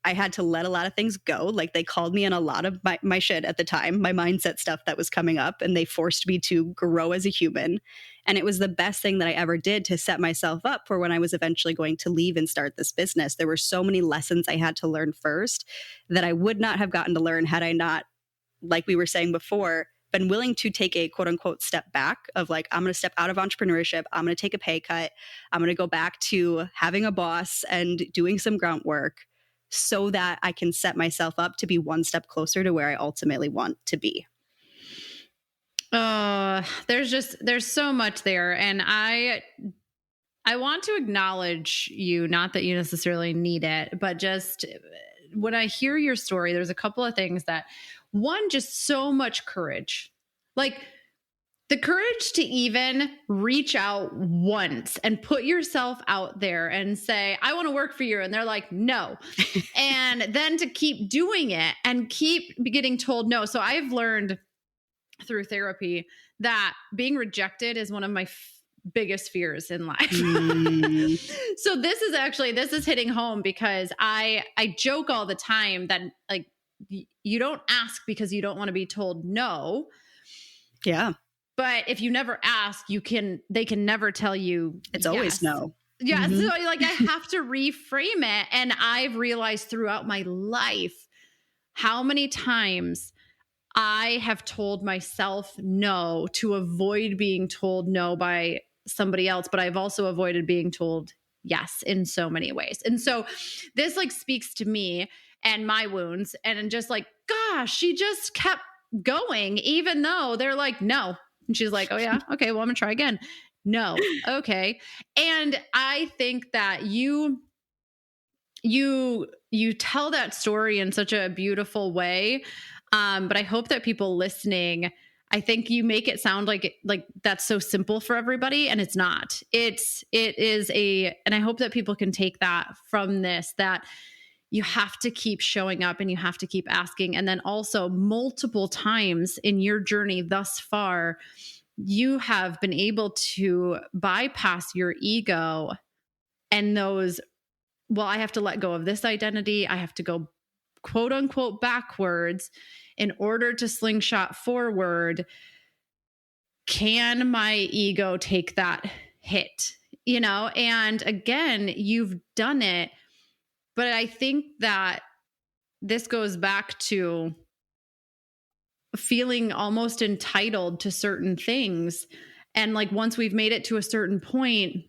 I had to let a lot of things go. Like they called me on a lot of my shit at the time, my mindset stuff that was coming up, and they forced me to grow as a human. And it was the best thing that I ever did to set myself up for when I was eventually going to leave and start this business. There were so many lessons I had to learn first that I would not have gotten to learn had I not, like we were saying before, been willing to take a quote unquote step back of like, I'm going to step out of entrepreneurship. I'm going to take a pay cut. I'm going to go back to having a boss and doing some grunt work so that I can set myself up to be one step closer to where I ultimately want to be. There's so much there. And I want to acknowledge you, not that you necessarily need it, but just when I hear your story, there's a couple of things that, one, just so much courage, like the courage to even reach out once and put yourself out there and say, I want to work for you. And they're like, no. And then to keep doing it and keep getting told no. So I've learned through therapy that being rejected is one of my biggest fears in life. So this is hitting home because I joke all the time that like you don't ask because you don't want to be told no. Yeah. But if you never ask, they can never tell you it's yes. Always no. Yeah. So like I have to reframe it. And I've realized throughout my life how many times I have told myself no to avoid being told no by somebody else, but I've also avoided being told yes in so many ways. And so this like speaks to me and my wounds, and just like, gosh, she just kept going, even though they're like, no. And she's like, oh yeah, okay, well, I'm gonna try again. No, okay. And I think that you tell that story in such a beautiful way. But I hope that people listening, I think you make it sound like that's so simple for everybody, and it's not. It is and I hope that people can take that from this, that you have to keep showing up and you have to keep asking. And then also multiple times in your journey thus far, you have been able to bypass your ego and those, well, I have to let go of this identity. I have to go quote unquote backwards in order to slingshot forward. Can my ego take that hit? And again, you've done it. But I think that this goes back to feeling almost entitled to certain things. And like once we've made it to a certain point,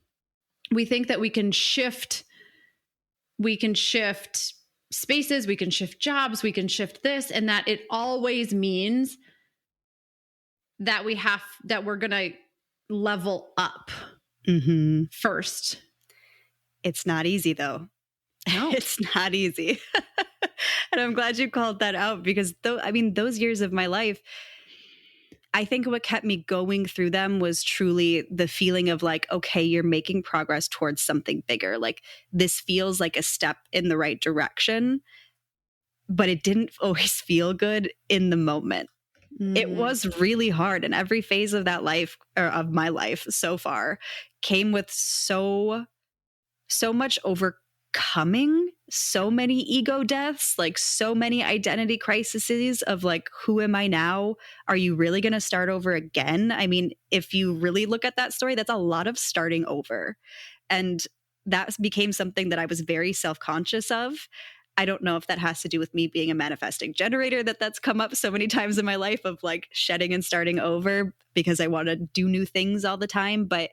we think that we can shift spaces, we can shift jobs, we can shift this, and that it always means that we're going to level up first. It's not easy though. No. It's not easy. And I'm glad you called that out, because those years of my life, I think what kept me going through them was truly the feeling of like, okay, you're making progress towards something bigger. Like this feels like a step in the right direction, but it didn't always feel good in the moment. It was really hard. And every phase of that life, or of my life so far, came with so much overcoming, so many ego deaths, like so many identity crises of like, who am I now? Are you really going to start over again? I mean, if you really look at that story, that's a lot of starting over. And that became something that I was very self-conscious of. I don't know if that has to do with me being a manifesting generator, that's come up so many times in my life of like shedding and starting over because I want to do new things all the time. But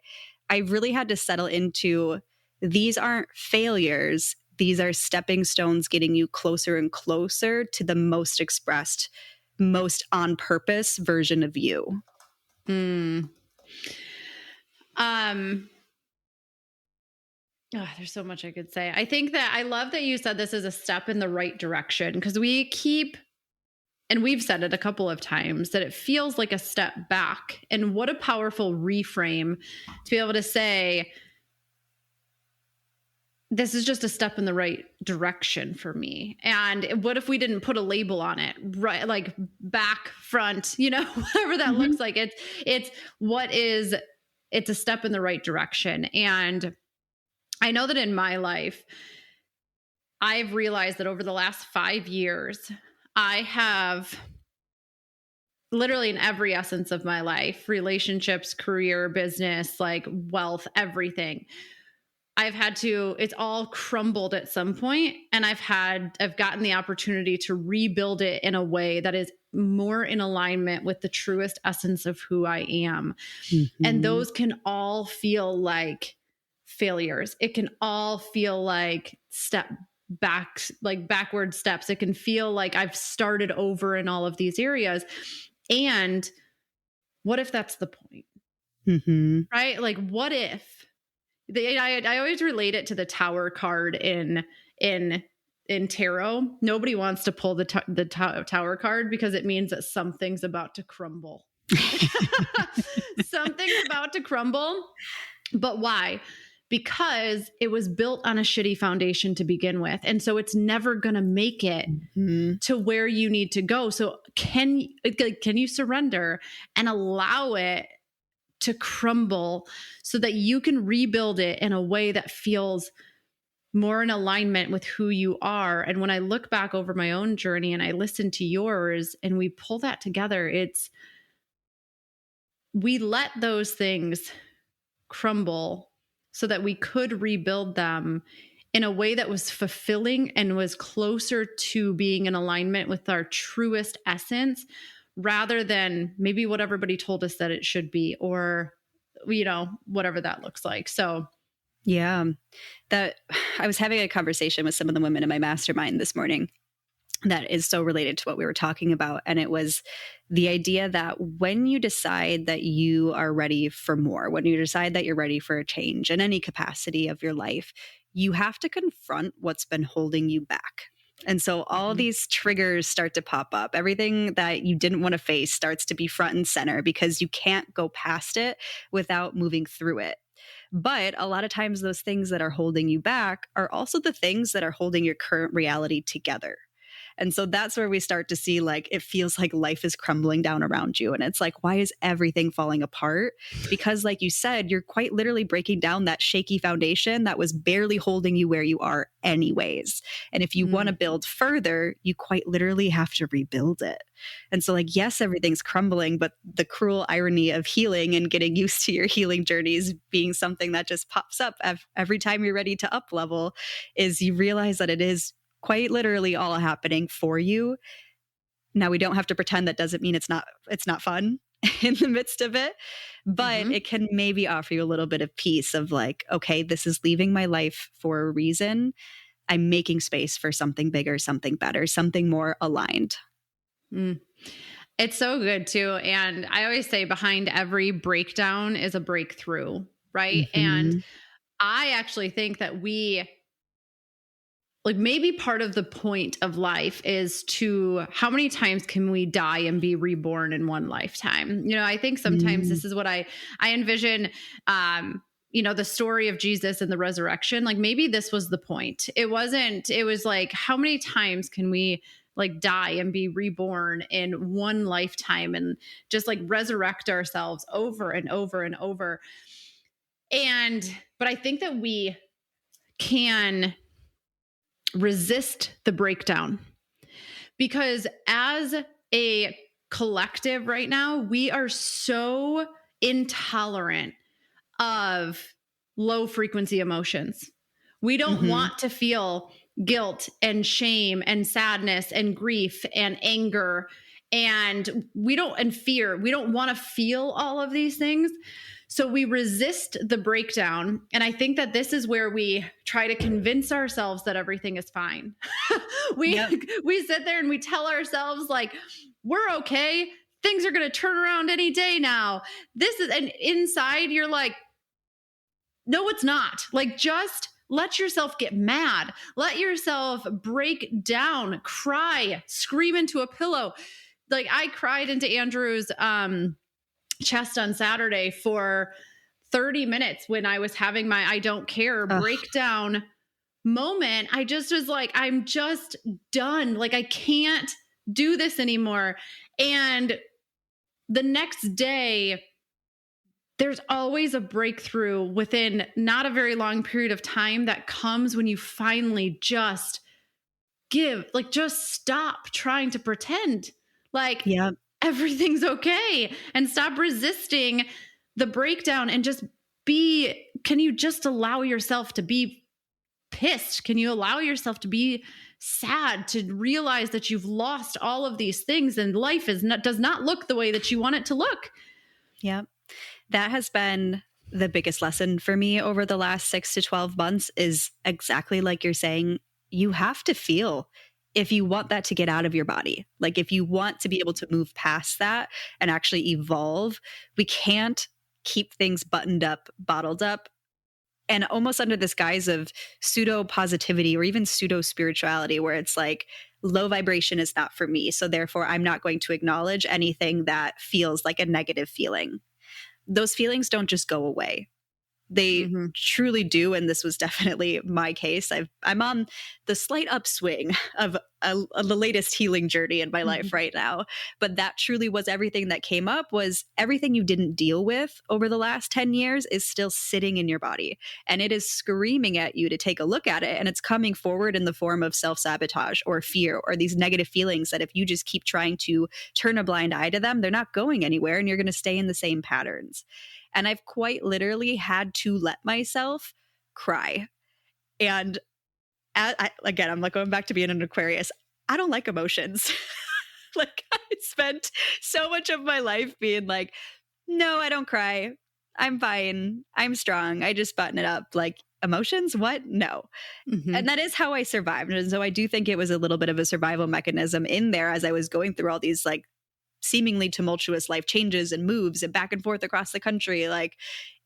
I really had to settle into, these aren't failures. These are stepping stones getting you closer and closer to the most expressed, most on purpose version of you. There's so much I could say. I think that I love that you said this is a step in the right direction, because and we've said it a couple of times, that it feels like a step back. And what a powerful reframe to be able to say, this is just a step in the right direction for me. And what if we didn't put a label on it, right? Like back, front, whatever that looks like. It's what is it's a step in the right direction. And I know that in my life, I've realized that over the last 5 years, I have literally in every essence of my life, relationships, career, business, like wealth, everything. It's all crumbled at some point, and I've gotten the opportunity to rebuild it in a way that is more in alignment with the truest essence of who I am. Mm-hmm. And those can all feel like failures. It can all feel like backward steps. It can feel like I've started over in all of these areas. And what if that's the point? Mm-hmm. Right? Like, what if I always relate it to the Tower card in tarot. Nobody wants to pull the Tower card because it means that something's about to crumble. Something's about to crumble. But why? Because it was built on a shitty foundation to begin with. And so it's never going to make it to where you need to go. So can you surrender and allow it to crumble so that you can rebuild it in a way that feels more in alignment with who you are? And when I look back over my own journey and I listen to yours and we pull that together, we let those things crumble so that we could rebuild them in a way that was fulfilling and was closer to being in alignment with our truest essence, rather than maybe what everybody told us that it should be, or, whatever that looks like. So, yeah, that I was having a conversation with some of the women in my mastermind this morning that is so related to what we were talking about. And it was the idea that when you decide that you are ready for more, when you decide that you're ready for a change in any capacity of your life, you have to confront what's been holding you back. And so all these triggers start to pop up. Everything that you didn't want to face starts to be front and center because you can't go past it without moving through it. But a lot of times those things that are holding you back are also the things that are holding your current reality together. And so that's where we start to see, like, it feels like life is crumbling down around you. And it's like, why is everything falling apart? Because like you said, you're quite literally breaking down that shaky foundation that was barely holding you where you are anyways. And if you want to build further, you quite literally have to rebuild it. And so like, yes, everything's crumbling, but the cruel irony of healing and getting used to your healing journeys being something that just pops up every time you're ready to up level is you realize that it is quite literally all happening for you. Now, we don't have to pretend that doesn't mean it's not fun in the midst of it, but it can maybe offer you a little bit of peace of like, okay, this is leaving my life for a reason. I'm making space for something bigger, something better, something more aligned. It's so good too. And I always say behind every breakdown is a breakthrough, right? And I actually think that maybe part of the point of life is how many times can we die and be reborn in one lifetime? I think sometimes this is what I envision, the story of Jesus and the resurrection. Like maybe this was the point. It was like, how many times can we like die and be reborn in one lifetime and just like resurrect ourselves over and over and over. But I think that we can resist the breakdown because as a collective right now, we are so intolerant of low frequency emotions. We don't want to feel guilt and shame and sadness and grief and anger and fear. We don't want to feel all of these things. So we resist the breakdown. And I think that this is where we try to convince ourselves that everything is fine. We sit there and we tell ourselves like, we're okay. Things are going to turn around any day now. And inside you're like, no, it's not. Like, just let yourself get mad. Let yourself break down, cry, scream into a pillow. Like I cried into Andrew's, chest on Saturday for 30 minutes when I was having my I don't care breakdown moment. I just was like, I'm just done. Like I can't do this anymore. And the next day there's always a breakthrough within not a very long period of time that comes when you finally just just stop trying to pretend like Yep. everything's okay and stop resisting the breakdown and just can you just allow yourself to be pissed? Can you allow yourself to be sad, to realize that you've lost all of these things and life does not look the way that you want it to look? Yep. That has been the biggest lesson for me over the last 6 to 12 months is exactly like you're saying, you have to feel if you want that to get out of your body. Like if you want to be able to move past that and actually evolve, we can't keep things buttoned up, bottled up, and almost under this guise of pseudo positivity or even pseudo spirituality, where it's like low vibration is not for me. So therefore, I'm not going to acknowledge anything that feels like a negative feeling. Those feelings don't just go away. They truly do. And this was definitely my case. I'm on the slight upswing of the latest healing journey in my life right now. But that truly was everything that came up, was everything you didn't deal with over the last 10 years is still sitting in your body. And it is screaming at you to take a look at it. And it's coming forward in the form of self-sabotage or fear or these negative feelings that if you just keep trying to turn a blind eye to them, they're not going anywhere and you're going to stay in the same patterns. And I've quite literally had to let myself cry. And again, I'm like going back to being an Aquarius. I don't like emotions. Like I spent so much of my life being like, no, I don't cry. I'm fine. I'm strong. I just button it up. Like emotions? What? No. And that is how I survived. And so I do think it was a little bit of a survival mechanism in there as I was going through all these like seemingly tumultuous life changes and moves and back and forth across the country. Like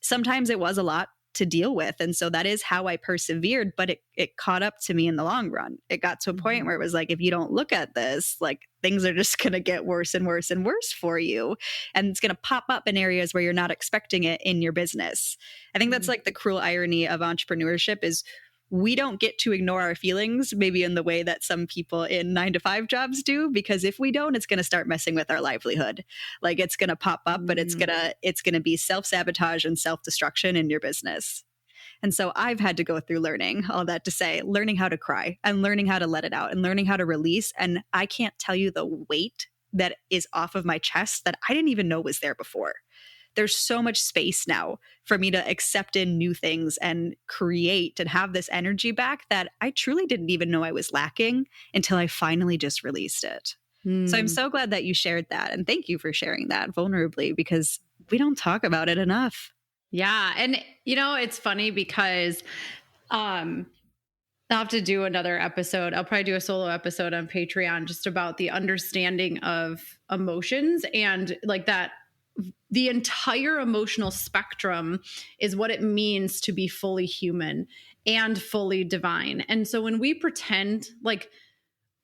sometimes it was a lot to deal with. And so that is how I persevered, but it caught up to me in the long run. It got to a point where it was like, if you don't look at this, like things are just going to get worse and worse and worse for you. And it's going to pop up in areas where you're not expecting it in your business. I think that's like the cruel irony of entrepreneurship is we don't get to ignore our feelings maybe in the way that some people in 9-to-5 jobs do, because if we don't, it's going to start messing with our livelihood. Like it's going to pop up, but it's going to be self-sabotage and self-destruction in your business. And so I've had to go through learning all that to say, learning how to cry and learning how to let it out and learning how to release. And I can't tell you the weight that is off of my chest that I didn't even know was there before. There's so much space now for me to accept in new things and create and have this energy back that I truly didn't even know I was lacking until I finally just released it. So I'm so glad that you shared that. And thank you for sharing that vulnerably, because we don't talk about it enough. Yeah. And it's funny because I'll have to do another episode. I'll probably do a solo episode on Patreon just about the understanding of emotions and like that. The entire emotional spectrum is what it means to be fully human and fully divine. And so when we pretend like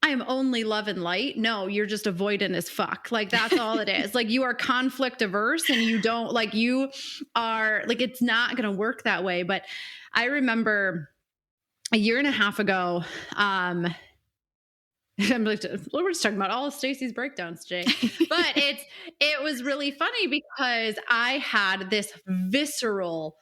I am only love and light, no, you're just avoidant as fuck. Like that's all it is. Like you are conflict averse and you don't like, you are like, it's not going to work that way. But I remember a year and a half ago, I'm like, we're just talking about all of Stacey's breakdowns today, but it was really funny because I had this visceral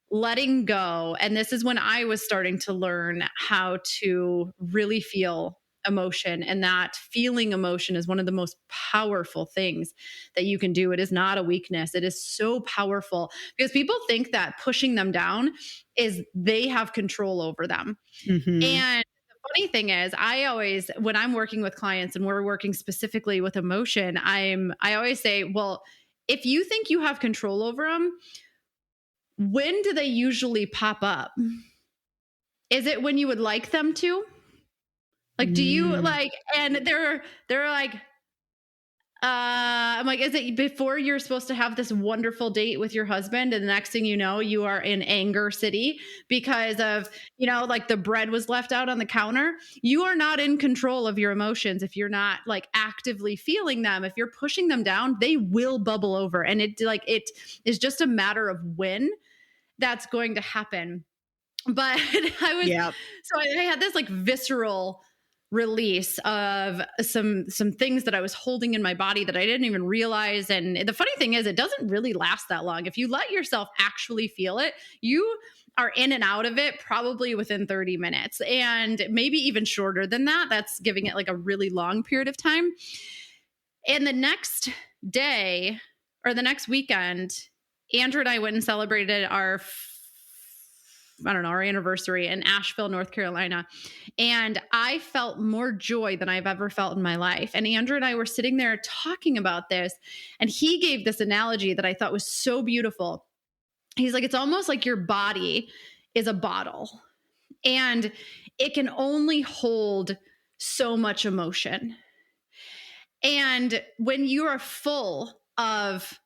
letting go. And this is when I was starting to learn how to really feel emotion, and that feeling emotion is one of the most powerful things that you can do. It is not a weakness. It is so powerful because people think that pushing them down is they have control over them. And funny thing is, I always, when I'm working with clients and we're working specifically with emotion, I always say, well, if you think you have control over them, when do they usually pop up? Is it when you would like them to? Like, do you like, and they're like, I'm like, is it before you're supposed to have this wonderful date with your husband and the next thing you know, you are in anger city because of, like the bread was left out on the counter? You are not in control of your emotions if you're not like actively feeling them. If you're pushing them down, they will bubble over. And it is just a matter of when that's going to happen. But so I had this like visceral release of some things that I was holding in my body that I didn't even realize. And the funny thing is, it doesn't really last that long. If you let yourself actually feel it, you are in and out of it probably within 30 minutes, and maybe even shorter than that. That's giving it like a really long period of time. And the next day or the next weekend, Andrew and I went and celebrated our anniversary in Asheville, North Carolina. And I felt more joy than I've ever felt in my life. And Andrew and I were sitting there talking about this, and he gave this analogy that I thought was so beautiful. He's like, it's almost like your body is a bottle, and it can only hold so much emotion. And when you are full of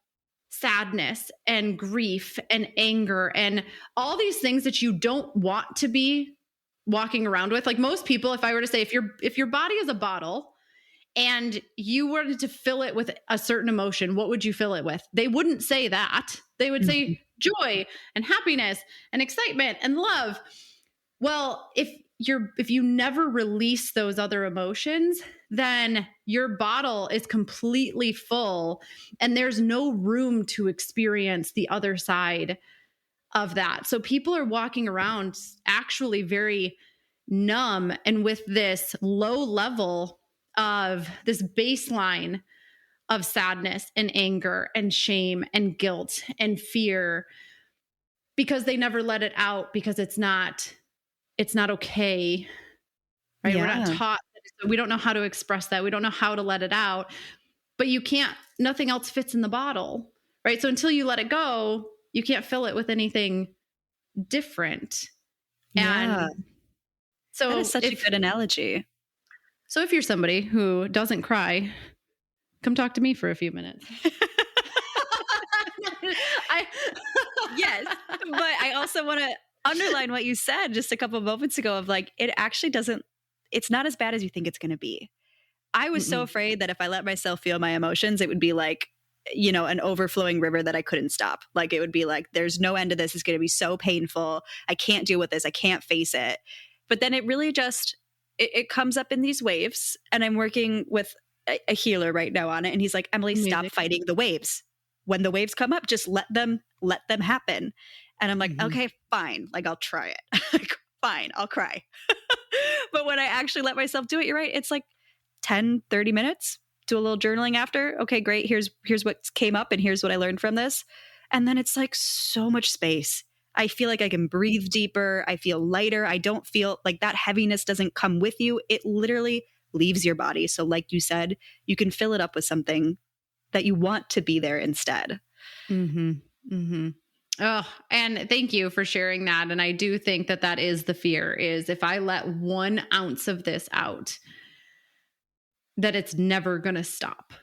sadness and grief and anger and all these things that you don't want to be walking around with, like most people, if I were to say, if your body is a bottle and you wanted to fill it with a certain emotion, what would you fill it with? They wouldn't say that. They would say joy and happiness and excitement and love. Well, if you never release those other emotions, then your bottle is completely full and there's no room to experience the other side of that. So people are walking around actually very numb and with this low level of this baseline of sadness and anger and shame and guilt and fear, because they never let it out, because it's not okay, right? Yeah. We're not taught, we don't know how to express that. We don't know how to let it out, but nothing else fits in the bottle, right? So until you let it go, you can't fill it with anything different. Yeah. And so that is such a good analogy. So if you're somebody who doesn't cry, come talk to me for a few minutes. Yes, but I also want to underline what you said just a couple of moments ago of like, it's not as bad as you think it's going to be. I was so afraid that if I let myself feel my emotions, it would be like, an overflowing river that I couldn't stop. Like it would be like, there's no end to this. It's going to be so painful. I can't deal with this. I can't face it. But then it really just, it comes up in these waves, and I'm working with a healer right now on it. And he's like, Emily, stop fighting the waves. When the waves come up, just let them happen. And I'm like, okay, fine. Like, I'll try it. Like, fine, I'll cry. But when I actually let myself do it, you're right. It's like 10, 30 minutes, do a little journaling after. Okay, great. Here's what came up and here's what I learned from this. And then it's like so much space. I feel like I can breathe deeper. I feel lighter. I don't feel like that heaviness doesn't come with you. It literally leaves your body. So like you said, you can fill it up with something that you want to be there instead. Oh, and thank you for sharing that. And I do think that is the fear, is if I let 1 ounce of this out, that it's never going to stop,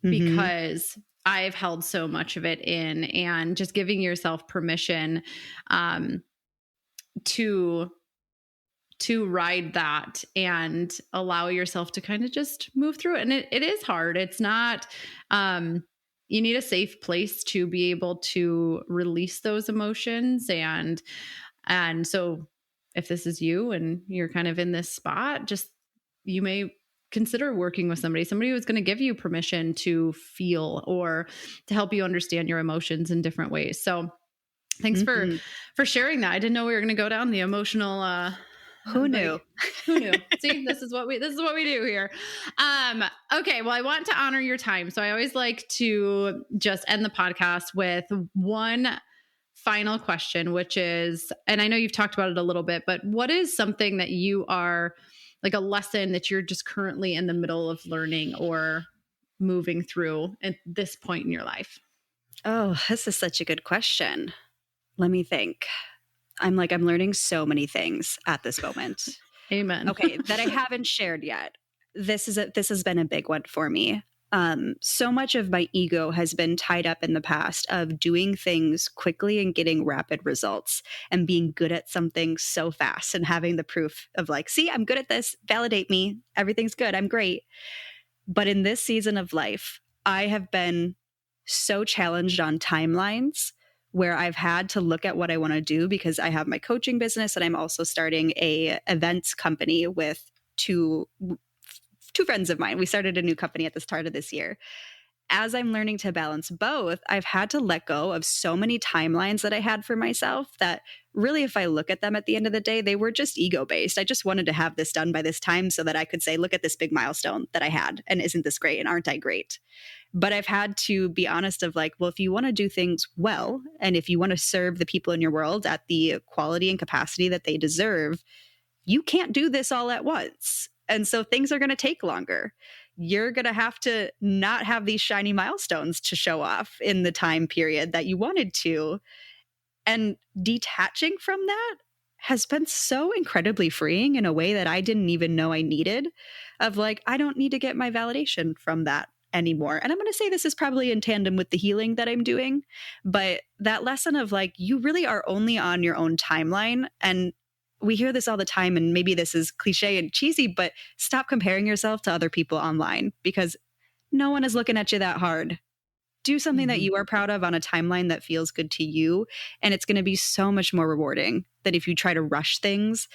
because I've held so much of it in, and just giving yourself permission to ride that and allow yourself to kind of just move through it. And it is hard. It's not, you need a safe place to be able to release those emotions. And so if this is you and you're kind of in this spot, you may consider working with somebody who's going to give you permission to feel or to help you understand your emotions in different ways. So thanks for sharing that. I didn't know we were going to go down the emotional, Who knew? Who knew? See, this is what we do here. Okay. Well, I want to honor your time. So I always like to just end the podcast with one final question, which is, and I know you've talked about it a little bit, but what is something that you are, like a lesson that you're just currently in the middle of learning or moving through at this point in your life? Oh, this is such a good question. Let me think. I'm learning so many things at this moment. Amen. Okay, that I haven't shared yet. This has been a big one for me. So much of my ego has been tied up in the past of doing things quickly and getting rapid results and being good at something so fast and having the proof of like, see, I'm good at this. Validate me. Everything's good. I'm great. But in this season of life, I have been so challenged on timelines where I've had to look at what I want to do, because I have my coaching business and I'm also starting a events company with two friends of mine. We started a new company at the start of this year. As I'm learning to balance both, I've had to let go of so many timelines that I had for myself that really, if I look at them at the end of the day, they were just ego-based. I just wanted to have this done by this time so that I could say, look at this big milestone that I had. And isn't this great? And aren't I great? But I've had to be honest of like, well, if you want to do things well, and if you want to serve the people in your world at the quality and capacity that they deserve, you can't do this all at once. And so things are going to take longer. You're going to have to not have these shiny milestones to show off in the time period that you wanted to. And detaching from that has been so incredibly freeing in a way that I didn't even know I needed, of like, I don't need to get my validation from that anymore. And I'm going to say this is probably in tandem with the healing that I'm doing, but that lesson of like, you really are only on your own timeline. And we hear this all the time, and maybe this is cliche and cheesy, but stop comparing yourself to other people online because no one is looking at you that hard. Do something that you are proud of on a timeline that feels good to you. And it's going to be so much more rewarding than if you try to rush things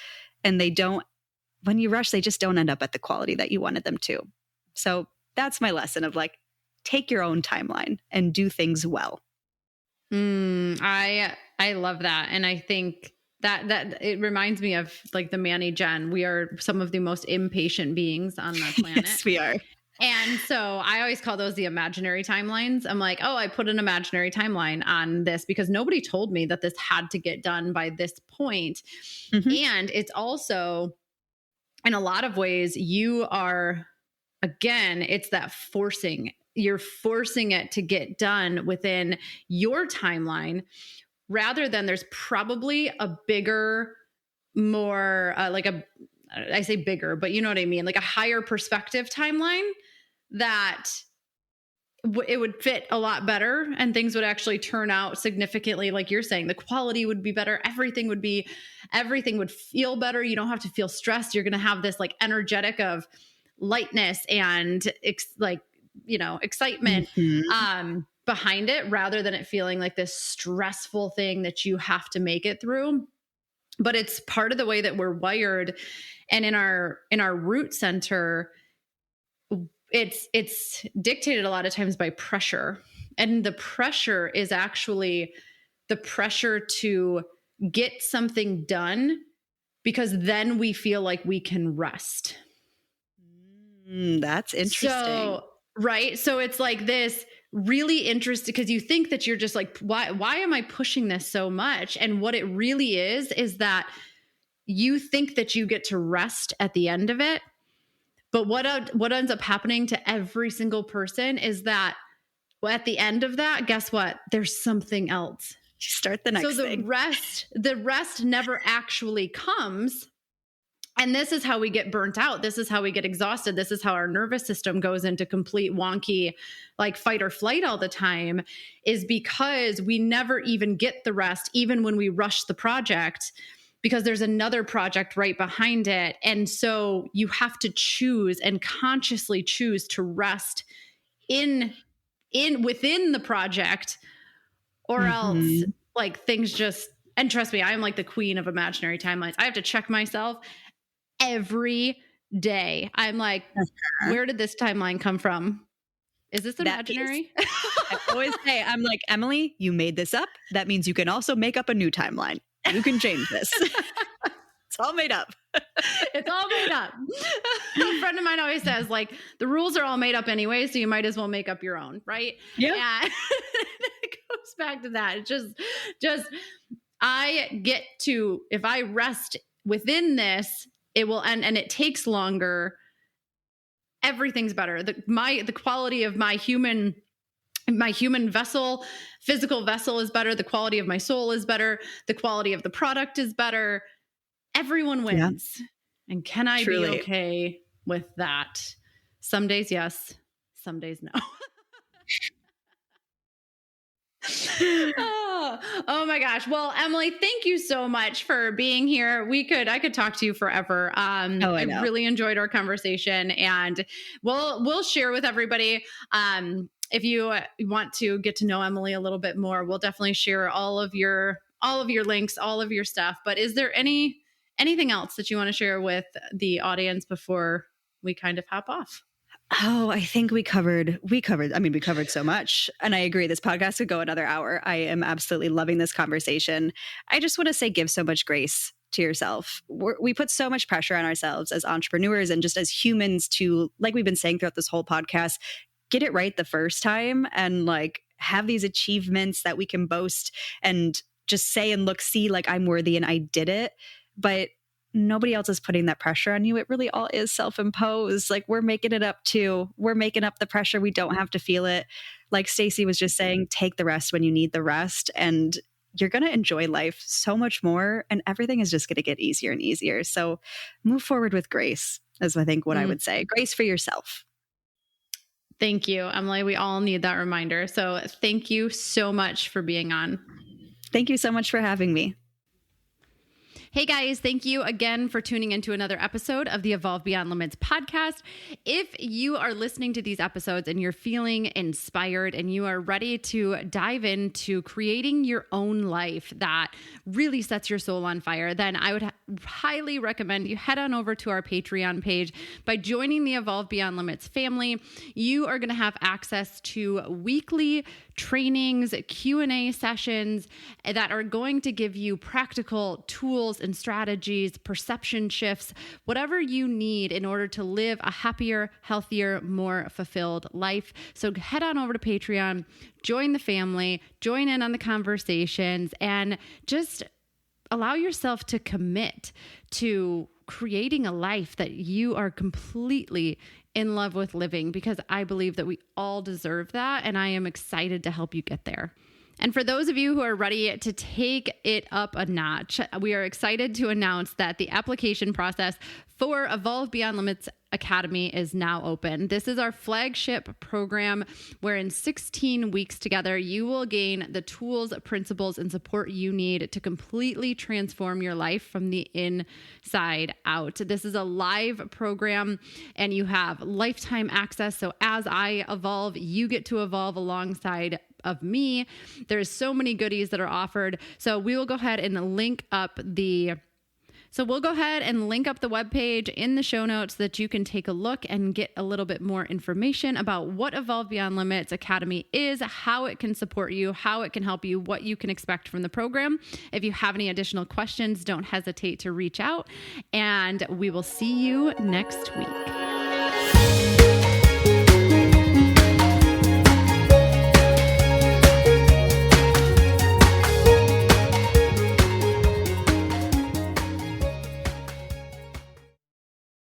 and when you rush, they just don't end up at the quality that you wanted them to. So that's my lesson of like, take your own timeline and do things well. I love that. And I think that it reminds me of like the Manny Gen. We are some of the most impatient beings on the planet. Yes, we are. And so I always call those the imaginary timelines. I'm like, oh, I put an imaginary timeline on this because nobody told me that this had to get done by this point. And it's also, in a lot of ways, you are, again, it's that forcing. You're forcing it to get done within your timeline rather than there's probably a bigger, more I say bigger, but you know what I mean? Like a higher perspective timeline that it would fit a lot better and things would actually turn out significantly. Like you're saying, the quality would be better. Everything would feel better. You don't have to feel stressed. You're going to have this like energetic of lightness and excitement behind it rather than it feeling like this stressful thing that you have to make it through. But it's part of the way that we're wired. And in our root center, it's dictated a lot of times by pressure. And the pressure is actually the pressure to get something done because then we feel like we can rest. That's interesting. So it's like this really interesting because you think that you're just like, why am I pushing this so much? And what it really is that you think that you get to rest at the end of it. But what ends up happening to every single person is that at the end of that, guess what? There's something else. You start the next thing. The rest never actually comes. And this is how we get burnt out. This is how we get exhausted. This is how our nervous system goes into complete wonky, like fight or flight all the time, is because we never even get the rest, even when we rush the project, because there's another project right behind it. And so you have to choose and consciously choose to rest within the project, or else like things just, and trust me, I'm like the queen of imaginary timelines. I have to check myself every day. I'm like, where did this timeline come from? Is this imaginary? I always say, I'm like, Emily, you made this up. That means you can also make up a new timeline. You can change this. It's all made up. It's all made up. A friend of mine always says, like, the rules are all made up anyway, so you might as well make up your own, right? Yeah. And it goes back to that. It's just I get to, if I rest within this, it will end, and it takes longer. Everything's better. The quality of my human vessel, physical vessel is better. The quality of my soul is better. The quality of the product is better. Everyone wins. Yeah. And can I be okay with that? Some days, yes. Some days, no. Oh my gosh. Well, Emily, thank you so much for being here. I could talk to you forever. I really enjoyed our conversation, and we'll share with everybody. If you want to get to know Emily a little bit more, we'll definitely share all of your links, all of your stuff. But is there any Anything else that you want to share with the audience before we kind of hop off? Oh, I think we covered so much. And I agree, this podcast could go another hour. I am absolutely loving this conversation. I just want to say, give so much grace to yourself. We put so much pressure on ourselves as entrepreneurs and just as humans to, like we've been saying throughout this whole podcast, get it right the first time and like have these achievements that we can boast and just say and see like I'm worthy and I did it. But nobody else is putting that pressure on you. It really all is self-imposed. Like we're making it up too. We're making up the pressure. We don't have to feel it. Like Stacey was just saying, take the rest when you need the rest. And you're going to enjoy life so much more. And everything is just going to get easier and easier. So move forward with grace is I think what I would say. Grace for yourself. Thank you, Emily. We all need that reminder. So thank you so much for being on. Thank you so much for having me. Hey guys, thank you again for tuning into another episode of the Evolve Beyond Limits podcast. If you are listening to these episodes and you're feeling inspired and you are ready to dive into creating your own life that really sets your soul on fire, then I would highly recommend you head on over to our Patreon page. By joining the Evolve Beyond Limits family, you are going to have access to weekly trainings, Q&A sessions that are going to give you practical tools and strategies, perception shifts, whatever you need in order to live a happier, healthier, more fulfilled life. So head on over to Patreon, join the family, join in on the conversations, and just allow yourself to commit to creating a life that you are completely in love with living, because I believe that we all deserve that. And I am excited to help you get there. And for those of you who are ready to take it up a notch, we are excited to announce that the application process for Evolve Beyond Limits Academy is now open. This is our flagship program where in 16 weeks together, you will gain the tools, principles, and support you need to completely transform your life from the inside out. This is a live program and you have lifetime access. So as I evolve, you get to evolve alongside of me. There's so many goodies that are offered. So we will go ahead and link up the webpage in the show notes so that you can take a look and get a little bit more information about what Evolve Beyond Limits Academy is, how it can support you, how it can help you, what you can expect from the program. If you have any additional questions, don't hesitate to reach out, and we will see you next week.